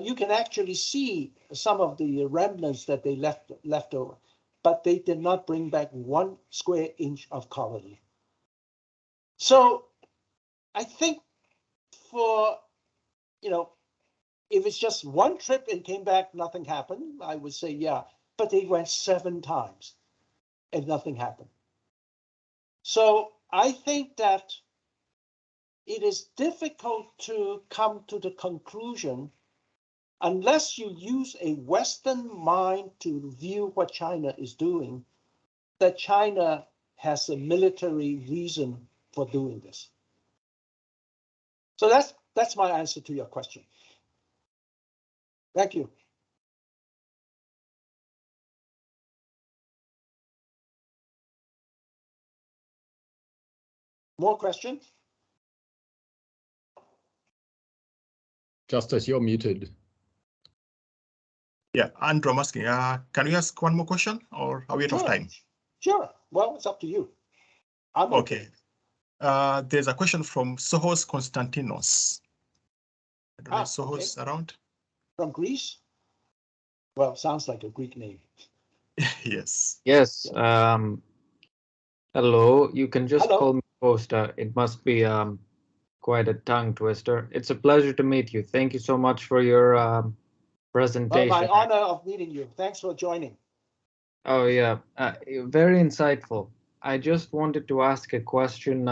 Speaker 2: you can actually see some of the remnants that they left over. But they did not bring back 1 square inch of colony. So I think for, if it's just 1 trip and came back, nothing happened, I would say, yeah. But they went 7 times and nothing happened. So I think that it is difficult to come to the conclusion unless you use a Western mind to view what China is doing, that China has a military reason for doing this. So that's my answer to your question. Thank you. More questions?
Speaker 4: Justus, you're muted.
Speaker 1: Yeah, Andrew, I'm asking, can you ask one more question or are we out of time?
Speaker 2: Sure. Well, it's up to you. I'm
Speaker 1: okay. There's a question from Sohos Konstantinos. I don't know if Sohos is around.
Speaker 2: From Greece? Well, sounds like a Greek name.
Speaker 1: Yes.
Speaker 4: Yes. Hello. You can just
Speaker 2: Hello.
Speaker 4: call me Costa. It must be quite a tongue twister. It's a pleasure to meet you. Thank you so much for your
Speaker 2: Well,
Speaker 4: presentation.
Speaker 2: my honor of meeting you. Thanks for joining.
Speaker 4: Oh yeah, very insightful. I just wanted to ask a question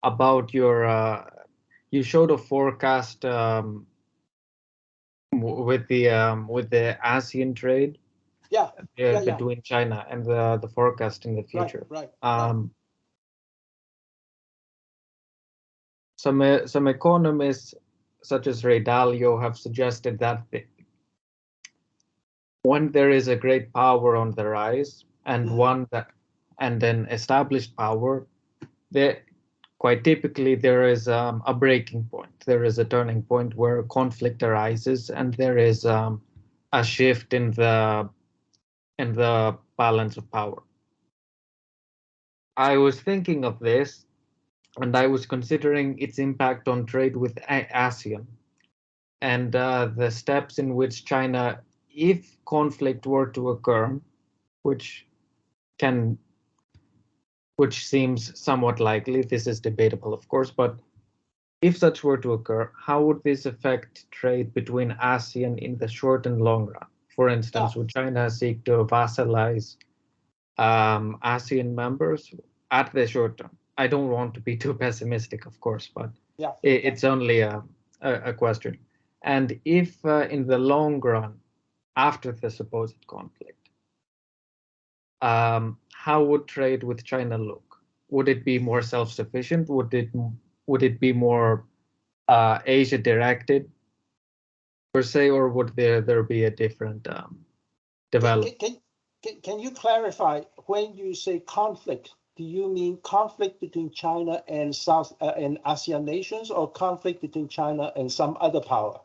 Speaker 4: about your. You showed a forecast with the ASEAN trade between China and the forecast in the future.
Speaker 2: Right.
Speaker 4: Some economists, such as Ray Dalio, have suggested that when there is a great power on the rise and then established power, quite typically there is a breaking point. There is a turning point where conflict arises, and there is a shift in the balance of power. I was thinking of this, and I was considering its impact on trade with ASEAN and the steps in which China, if conflict were to occur, which seems somewhat likely, this is debatable of course, but if such were to occur, how would this affect trade between ASEAN in the short and long run? For instance, would China seek to vassalize ASEAN members at the short term? I don't want to be too pessimistic, of course, but it's only a question. And if in the long run, after the supposed conflict, how would trade with China look? Would it be more self-sufficient? Would it be more Asia directed per se, or would there be a different development?
Speaker 2: Can you clarify, when you say conflict, do you mean conflict between China and and ASEAN nations, or conflict between China and some other power?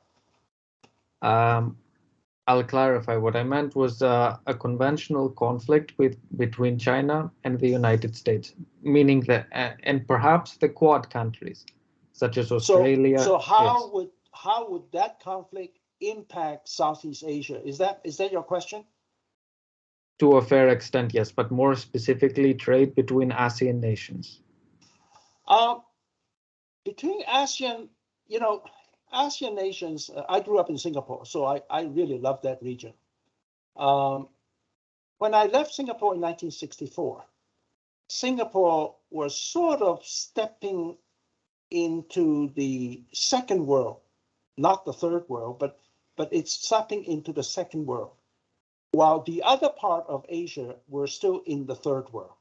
Speaker 4: I'll clarify. What I meant was a conventional conflict between China and the United States, meaning that, and perhaps the Quad countries, such as Australia.
Speaker 2: So how would that conflict impact Southeast Asia? Is that your question?
Speaker 4: To a fair extent, yes, but more specifically, trade between ASEAN nations.
Speaker 2: Between ASEAN, ASEAN nations, I grew up in Singapore, so I really love that region. When I left Singapore in 1964, Singapore was sort of stepping into the second world, not the third world, but it's stepping into the second world, while the other part of Asia were still in the third world.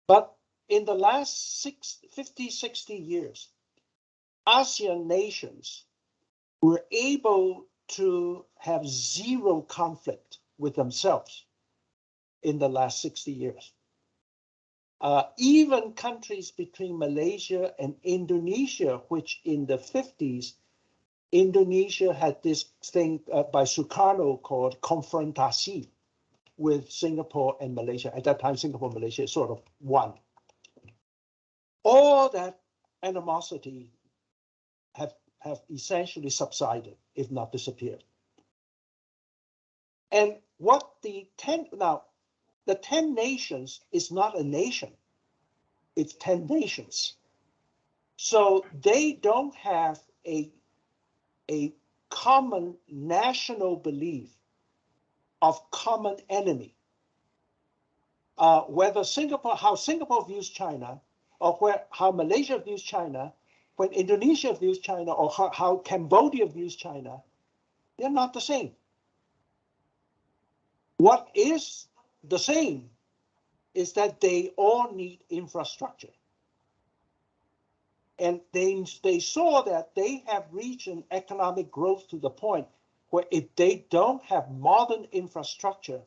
Speaker 2: But in the last 50, 60 years, ASEAN nations were able to have zero conflict with themselves in the last 60 years. Even countries between Malaysia and Indonesia, which in the 50s, Indonesia had this thing by Sukarno called confrontasi with Singapore and Malaysia. At that time, Singapore and Malaysia sort of won. All that animosity have essentially subsided, if not disappeared. And what the 10 nations is not a nation, it's 10 nations. So they don't have a common national belief of common enemy. Whether how Singapore views China, or how Malaysia views China, when Indonesia views China, or how Cambodia views China, they're not the same. What is the same is that they all need infrastructure. And they saw that they have reached an economic growth to the point where if they don't have modern infrastructure,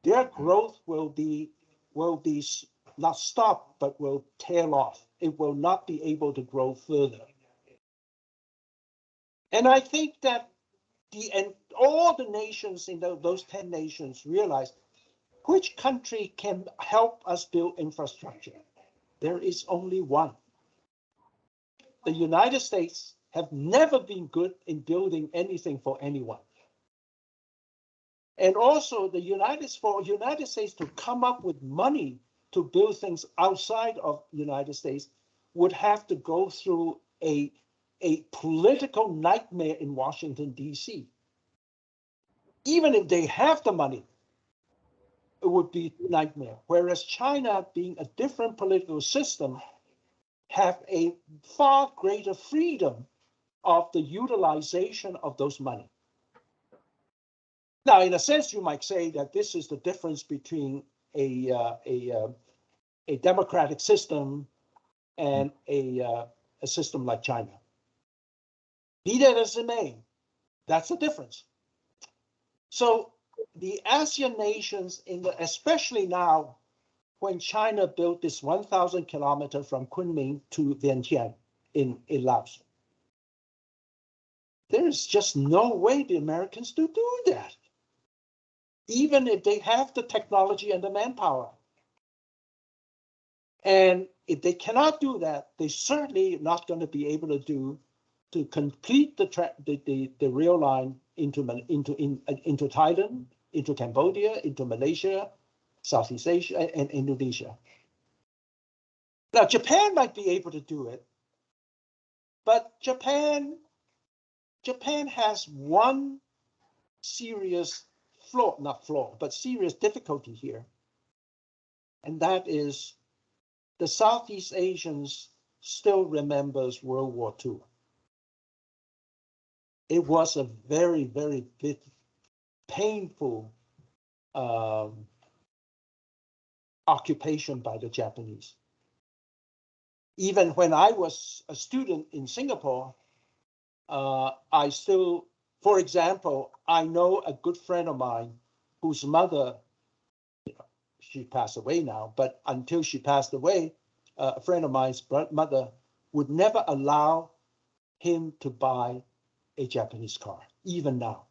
Speaker 2: their growth will be not stop, but will tail off. It will not be able to grow further. And I think that all the nations in those 10 nations realize which country can help us build infrastructure. There is only one. The United States have never been good in building anything for anyone. And also the United States to come up with money to build things outside of the United States would have to go through a political nightmare in Washington, D.C. Even if they have the money, it would be a nightmare. Whereas China, being a different political system, have a far greater freedom of the utilization of those money. Now, in a sense, you might say that this is the difference between a democratic system and a system like China. Be that as it may, that's the difference. So the ASEAN nations, especially now, when China built this 1,000 kilometer from Kunming to Vientiane in Laos, there is just no way the Americans to do that, even if they have the technology and the manpower. And if they cannot do that, they're certainly not going to be able to complete the rail line into Thailand, into Cambodia, into Malaysia, Southeast Asia, and Indonesia. Now, Japan might be able to do it, but Japan has one serious serious difficulty here. And that is the Southeast Asians still remembers World War II. It was a very, very painful occupation by the Japanese. Even when I was a student in Singapore, I still, for example, I know a good friend of mine whose mother, she passed away now, but until she passed away, a friend of mine's mother would never allow him to buy a Japanese car, even now.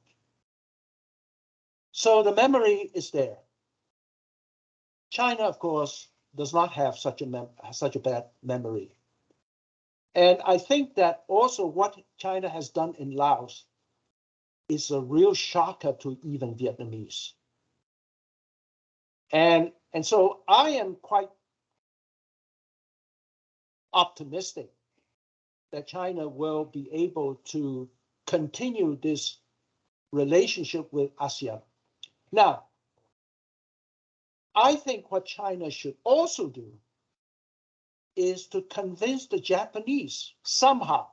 Speaker 2: So the memory is there. China, of course, does not have such a bad memory. And I think that also what China has done in Laos is a real shocker to even Vietnamese. And so I am quite optimistic that China will be able to continue this relationship with ASEAN. Now, I think what China should also do is to convince the Japanese somehow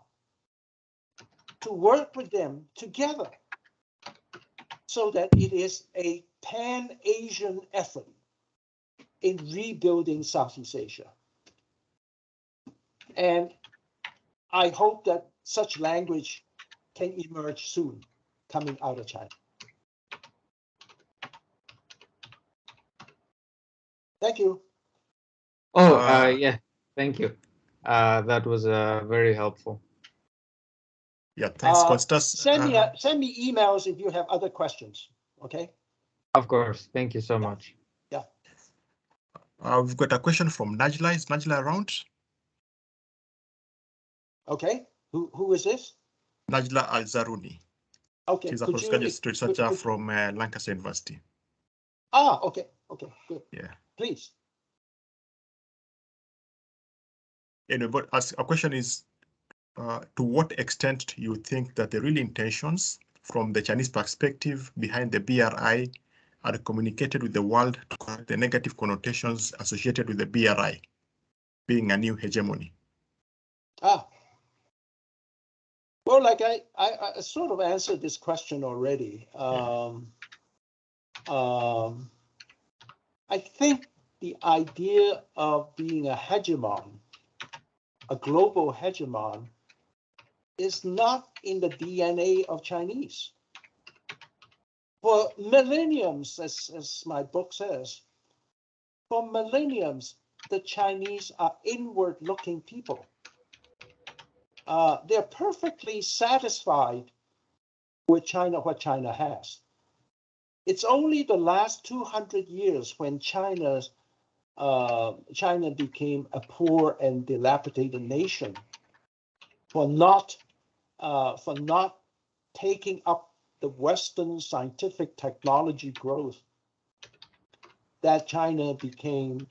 Speaker 2: to work with them together so that it is a pan-Asian effort in rebuilding Southeast Asia. And I hope that such language can emerge soon coming out of China. Thank you.
Speaker 4: Oh, yeah, thank you. That was very helpful.
Speaker 1: Yeah, thanks, Justus.
Speaker 2: Send me emails if you have other questions, okay?
Speaker 4: Of course, thank you so much.
Speaker 2: Yeah.
Speaker 1: We've got a question from Najla. Is Najla around?
Speaker 2: Okay, who is this?
Speaker 1: Najla Al-Zaruni.
Speaker 2: Okay,
Speaker 1: She's a postgraduate researcher from Lancaster University.
Speaker 2: Ah, okay, good.
Speaker 1: Yeah.
Speaker 2: Please.
Speaker 1: Anyway, but our question is, to what extent do you think that the real intentions from the Chinese perspective behind the BRI are communicated with the world to correct the negative connotations associated with the BRI being a new hegemony?
Speaker 2: Well, like I sort of answered this question already. I think the idea of being a hegemon, a global hegemon, is not in the DNA of Chinese. For millenniums, as my book says, for millenniums, the Chinese are inward-looking people. They're perfectly satisfied with China, what China has. It's only the last 200 years when China China became a poor and dilapidated nation for not taking up the Western scientific technology growth, that China became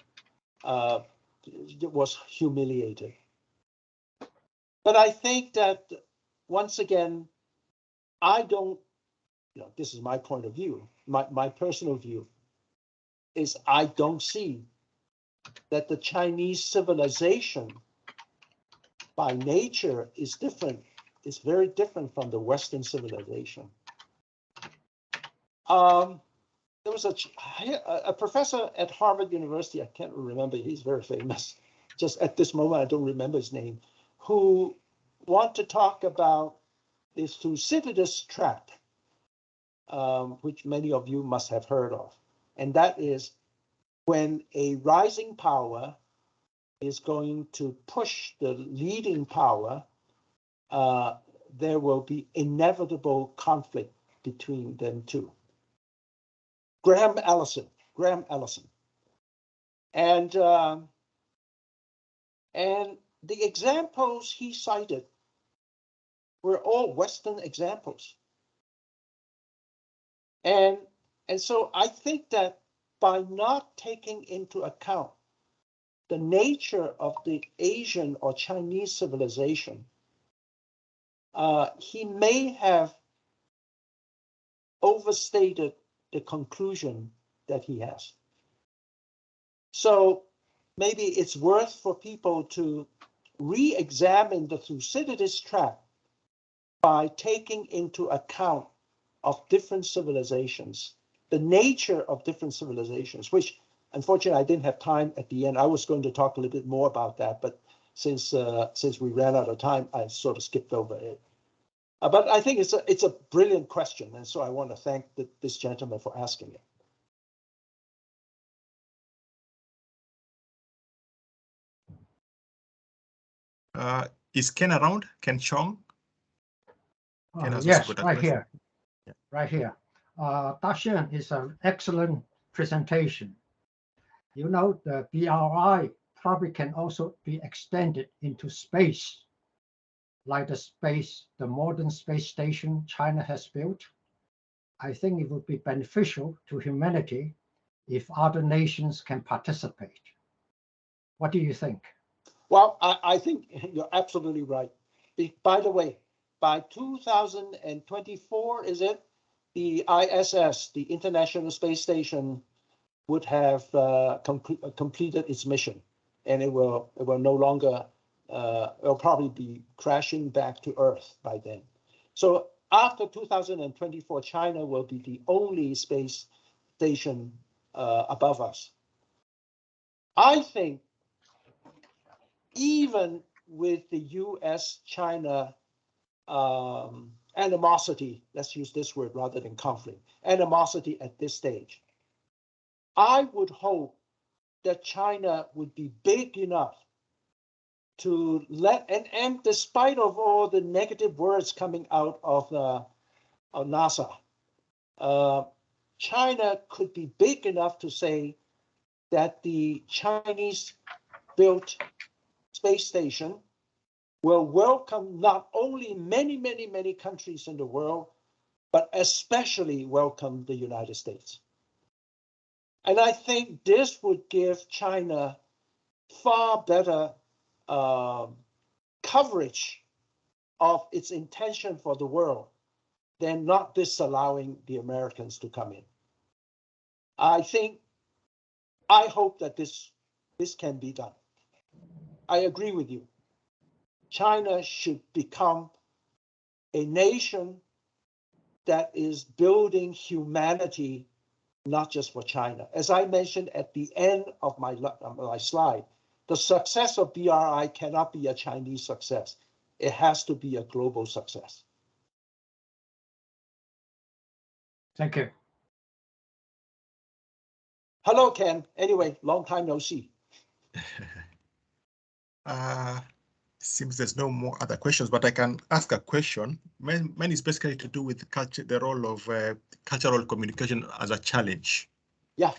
Speaker 2: was humiliated. But I think that once again, I don't, this is my point of view, my personal view, is I don't see that the Chinese civilization by nature is different, is very different from the Western civilization. There was a professor at Harvard University, I can't remember, he's very famous, just at this moment I don't remember his name, who want to talk about the Thucydides trap, which many of you must have heard of. And that is when a rising power is going to push the leading power, there will be inevitable conflict between them two. Graham Allison. And the examples he cited were all Western examples. And so I think that by not taking into account the nature of the Asian or Chinese civilization, he may have overstated the conclusion that he has. So maybe it's worth for people to re-examine the Thucydides trap by taking into account of different civilizations, the nature of different civilizations, which unfortunately I didn't have time at the end. I was going to talk a little bit more about that, but since we ran out of time, I sort of skipped over it. But I think it's a brilliant question, and so I want to thank this gentleman for asking it.
Speaker 1: Is Ken around? Ken Chong?
Speaker 5: Yes, right here. Yeah. Right here. Dashan is an excellent presentation. You know, the BRI probably can also be extended into space, like the modern space station China has built. I think it would be beneficial to humanity if other nations can participate. What do you think?
Speaker 2: Well, I think you're absolutely right. By the way, by 2024, is it? The ISS, the International Space Station, would have completed its mission, and it will no longer, it'll probably be crashing back to Earth by then. So after 2024, China will be the only space station above us. I think even with the US-China animosity, let's use this word rather than conflict, animosity at this stage, I would hope that China would be big enough to let, and despite of all the negative words coming out of NASA, China could be big enough to say that the Chinese-built space station will welcome not only many countries in the world, but especially welcome the United States. And I think this would give China far better coverage of its intention for the world than not disallowing the Americans to come in. I hope that this can be done. I agree with you. China should become a nation that is building humanity, not just for China. As I mentioned at the end of my slide, the success of BRI cannot be a Chinese success. It has to be a global success.
Speaker 5: Thank you.
Speaker 2: Hello, Ken. Anyway, long time no see.
Speaker 1: Seems there's no more other questions, but I can ask a question. Mine is basically to do with culture, the role of cultural communication as a challenge
Speaker 5: Yeah.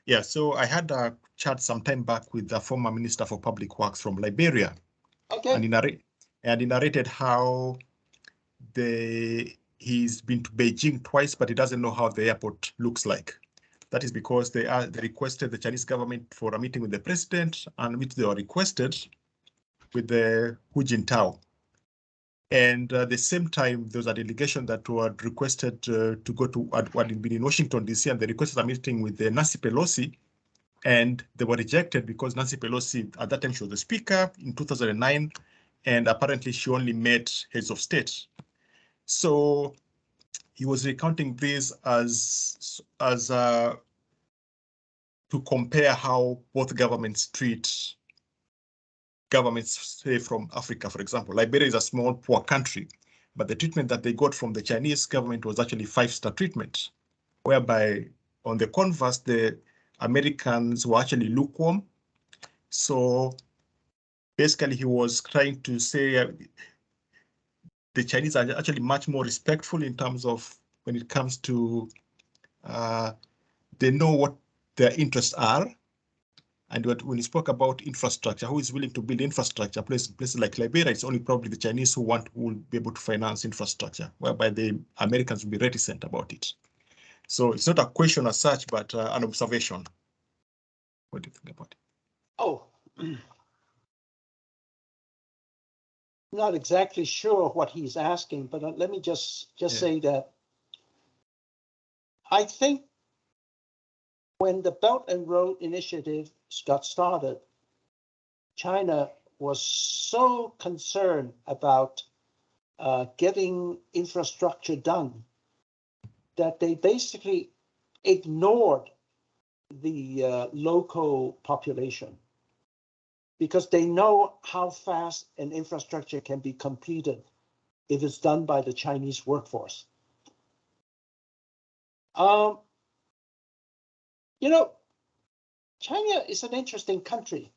Speaker 1: Yeah, so I had a chat some time back with the former Minister for Public Works from Liberia.
Speaker 5: Okay.
Speaker 1: And he narrated how he's been to Beijing twice, but he doesn't know how the airport looks like. That is because they requested the Chinese government for a meeting with the president, and which they were requested with the Hu Jintao. And at the same time, there was a delegation that were requested to go to had been in Washington, D.C., and they requested a meeting with Nancy Pelosi, and they were rejected because Nancy Pelosi, at that time, she was the speaker in 2009, and apparently she only met heads of state. So he was recounting this as to compare how both governments treat governments, say, from Africa, for example. Liberia is a small, poor country, but the treatment that they got from the Chinese government was actually 5-star treatment, whereby on the converse, the Americans were actually lukewarm. So basically, he was trying to say the Chinese are actually much more respectful in terms of when it comes to they know what their interests are. And when you spoke about infrastructure, who is willing to build infrastructure? Places like Liberia, it's only probably the Chinese who will be able to finance infrastructure, whereby the Americans will be reticent about it. So it's not a question as such, but an observation. What do you think about it?
Speaker 2: Oh, not exactly sure what he's asking, but let me just say that I think when the Belt and Road Initiative got started, China was so concerned about getting infrastructure done that they basically ignored the local population, because they know how fast an infrastructure can be completed if it's done by the Chinese workforce. You know, China is an interesting country.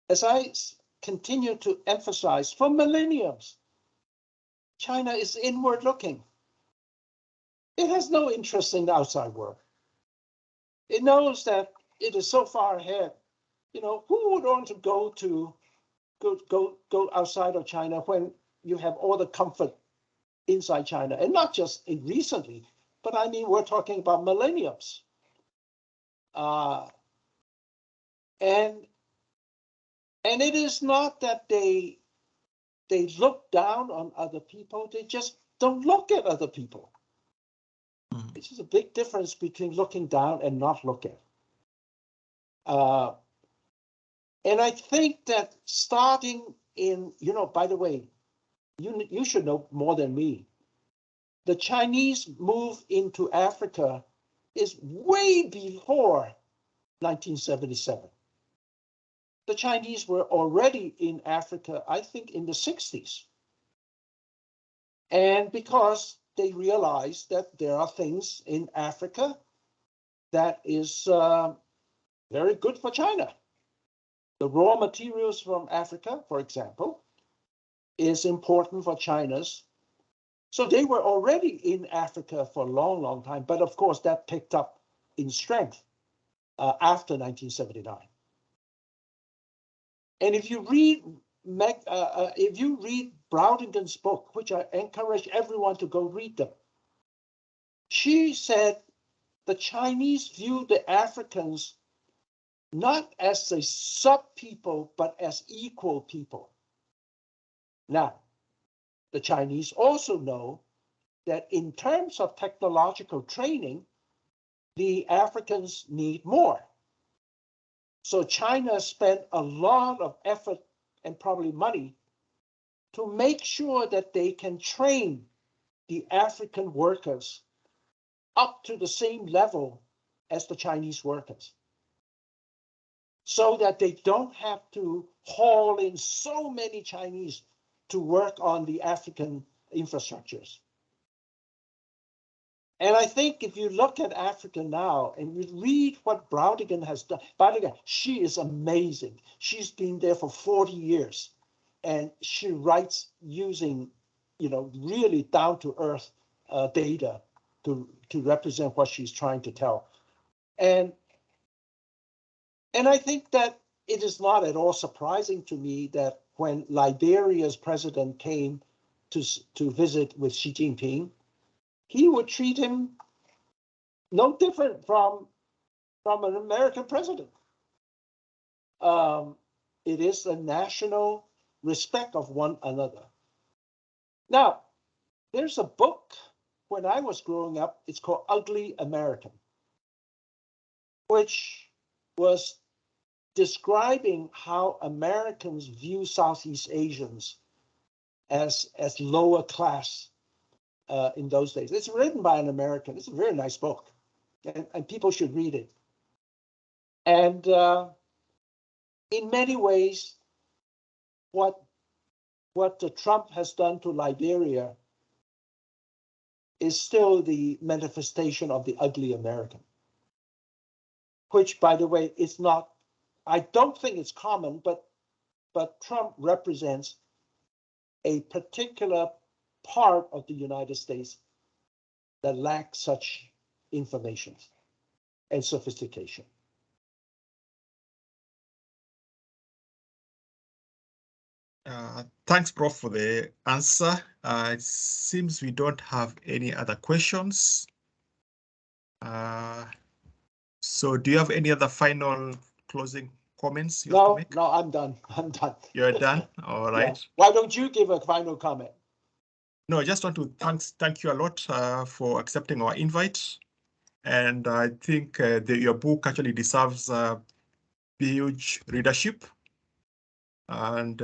Speaker 2: As I continue to emphasize for millenniums, China is inward looking. It has no interest in the outside world. It knows that it is so far ahead. You know, who would want to go outside of China when you have all the comfort inside China? And not just recently, but I mean, we're talking about millenniums. And it is not that they look down on other people. They just don't look at other people. Which is a big difference between looking down and not looking. And I think that starting in, you know, by the way, you should know more than me. The Chinese move into Africa is way before 1977. The Chinese were already in Africa, I think, in the 60s. And because they realized that there are things in Africa that is very good for China. The raw materials from Africa, for example, is important for China's. So they were already in Africa for a long, long time. But of course, that picked up in strength after 1979. And if you read Browningen's book, which I encourage everyone to go read them, she said the Chinese viewed the Africans not as a sub-people, but as equal people. Now, the Chinese also know that in terms of technological training, the Africans need more. So China spent a lot of effort and probably money to make sure that they can train the African workers up to the same level as the Chinese workers, so that they don't have to haul in so many Chinese to work on the African infrastructures. And I think if you look at Africa now and you read what Browningen has done, by the way, she is amazing. She's been there for 40 years and she writes using, you know, really down to earth data. to represent what she's trying to tell. And I think that it is not at all surprising to me that when Liberia's president came to visit with Xi Jinping, he would treat him no different from an American president. It is the national respect of one another. Now, there's a book when I was growing up, it's called Ugly American, which was describing how Americans view Southeast Asians as lower class in those days. It's written by an American. It's a very nice book, and people should read it. And in many ways, what Trump has done to Liberia is still the manifestation of the ugly American, which, by the way, is not, I don't think it's common, but Trump represents a particular part of the United States that lacks such information and sophistication.
Speaker 1: Thanks, Prof, for the answer. It seems we don't have any other questions. So do you have any other final closing comments you have to make?
Speaker 2: No, I'm done. I'm done.
Speaker 1: You're done? All right.
Speaker 2: Yeah. Why don't you give a final comment?
Speaker 1: No, I just want to thank you a lot for accepting our invite. And I think your book actually deserves huge readership. And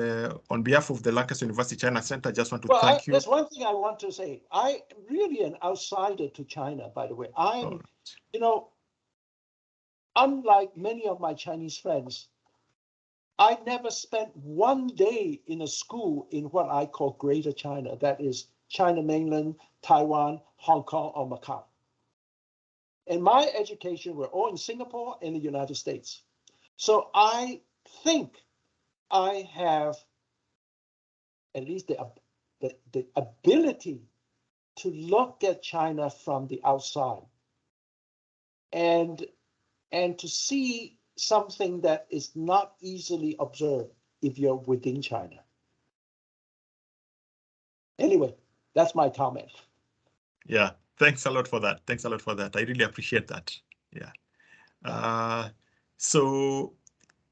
Speaker 1: on behalf of the Lancaster University China Center, I just want to thank you.
Speaker 2: There's one thing I want to say. I'm really an outsider to China, by the way. You know, unlike many of my Chinese friends, I never spent one day in a school in what I call Greater China. That is China Mainland, Taiwan, Hong Kong, or Macau. And my education were all in Singapore and the United States. So I think I have at least the ability to look at China from the outside and to see something that is not easily observed if you're within China. Anyway, that's my comment.
Speaker 1: Yeah, thanks a lot for that. Thanks a lot for that. I really appreciate that. Yeah. So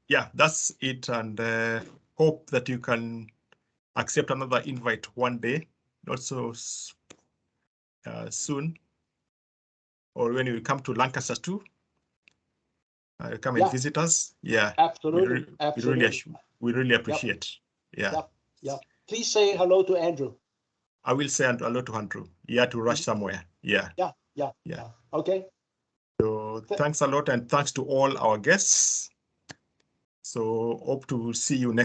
Speaker 1: yeah, that's it, and hope that you can accept another invite one day, not so soon, or when you come to Lancaster too. Come and visit us. Yeah,
Speaker 2: absolutely.
Speaker 1: We really appreciate. Yeah.
Speaker 2: Yeah. Please say hello to Andrew.
Speaker 1: I will say hello to Andrew. He had to rush somewhere. Yeah.
Speaker 2: Okay.
Speaker 1: So thanks a lot, and thanks to all our guests. So hope to see you next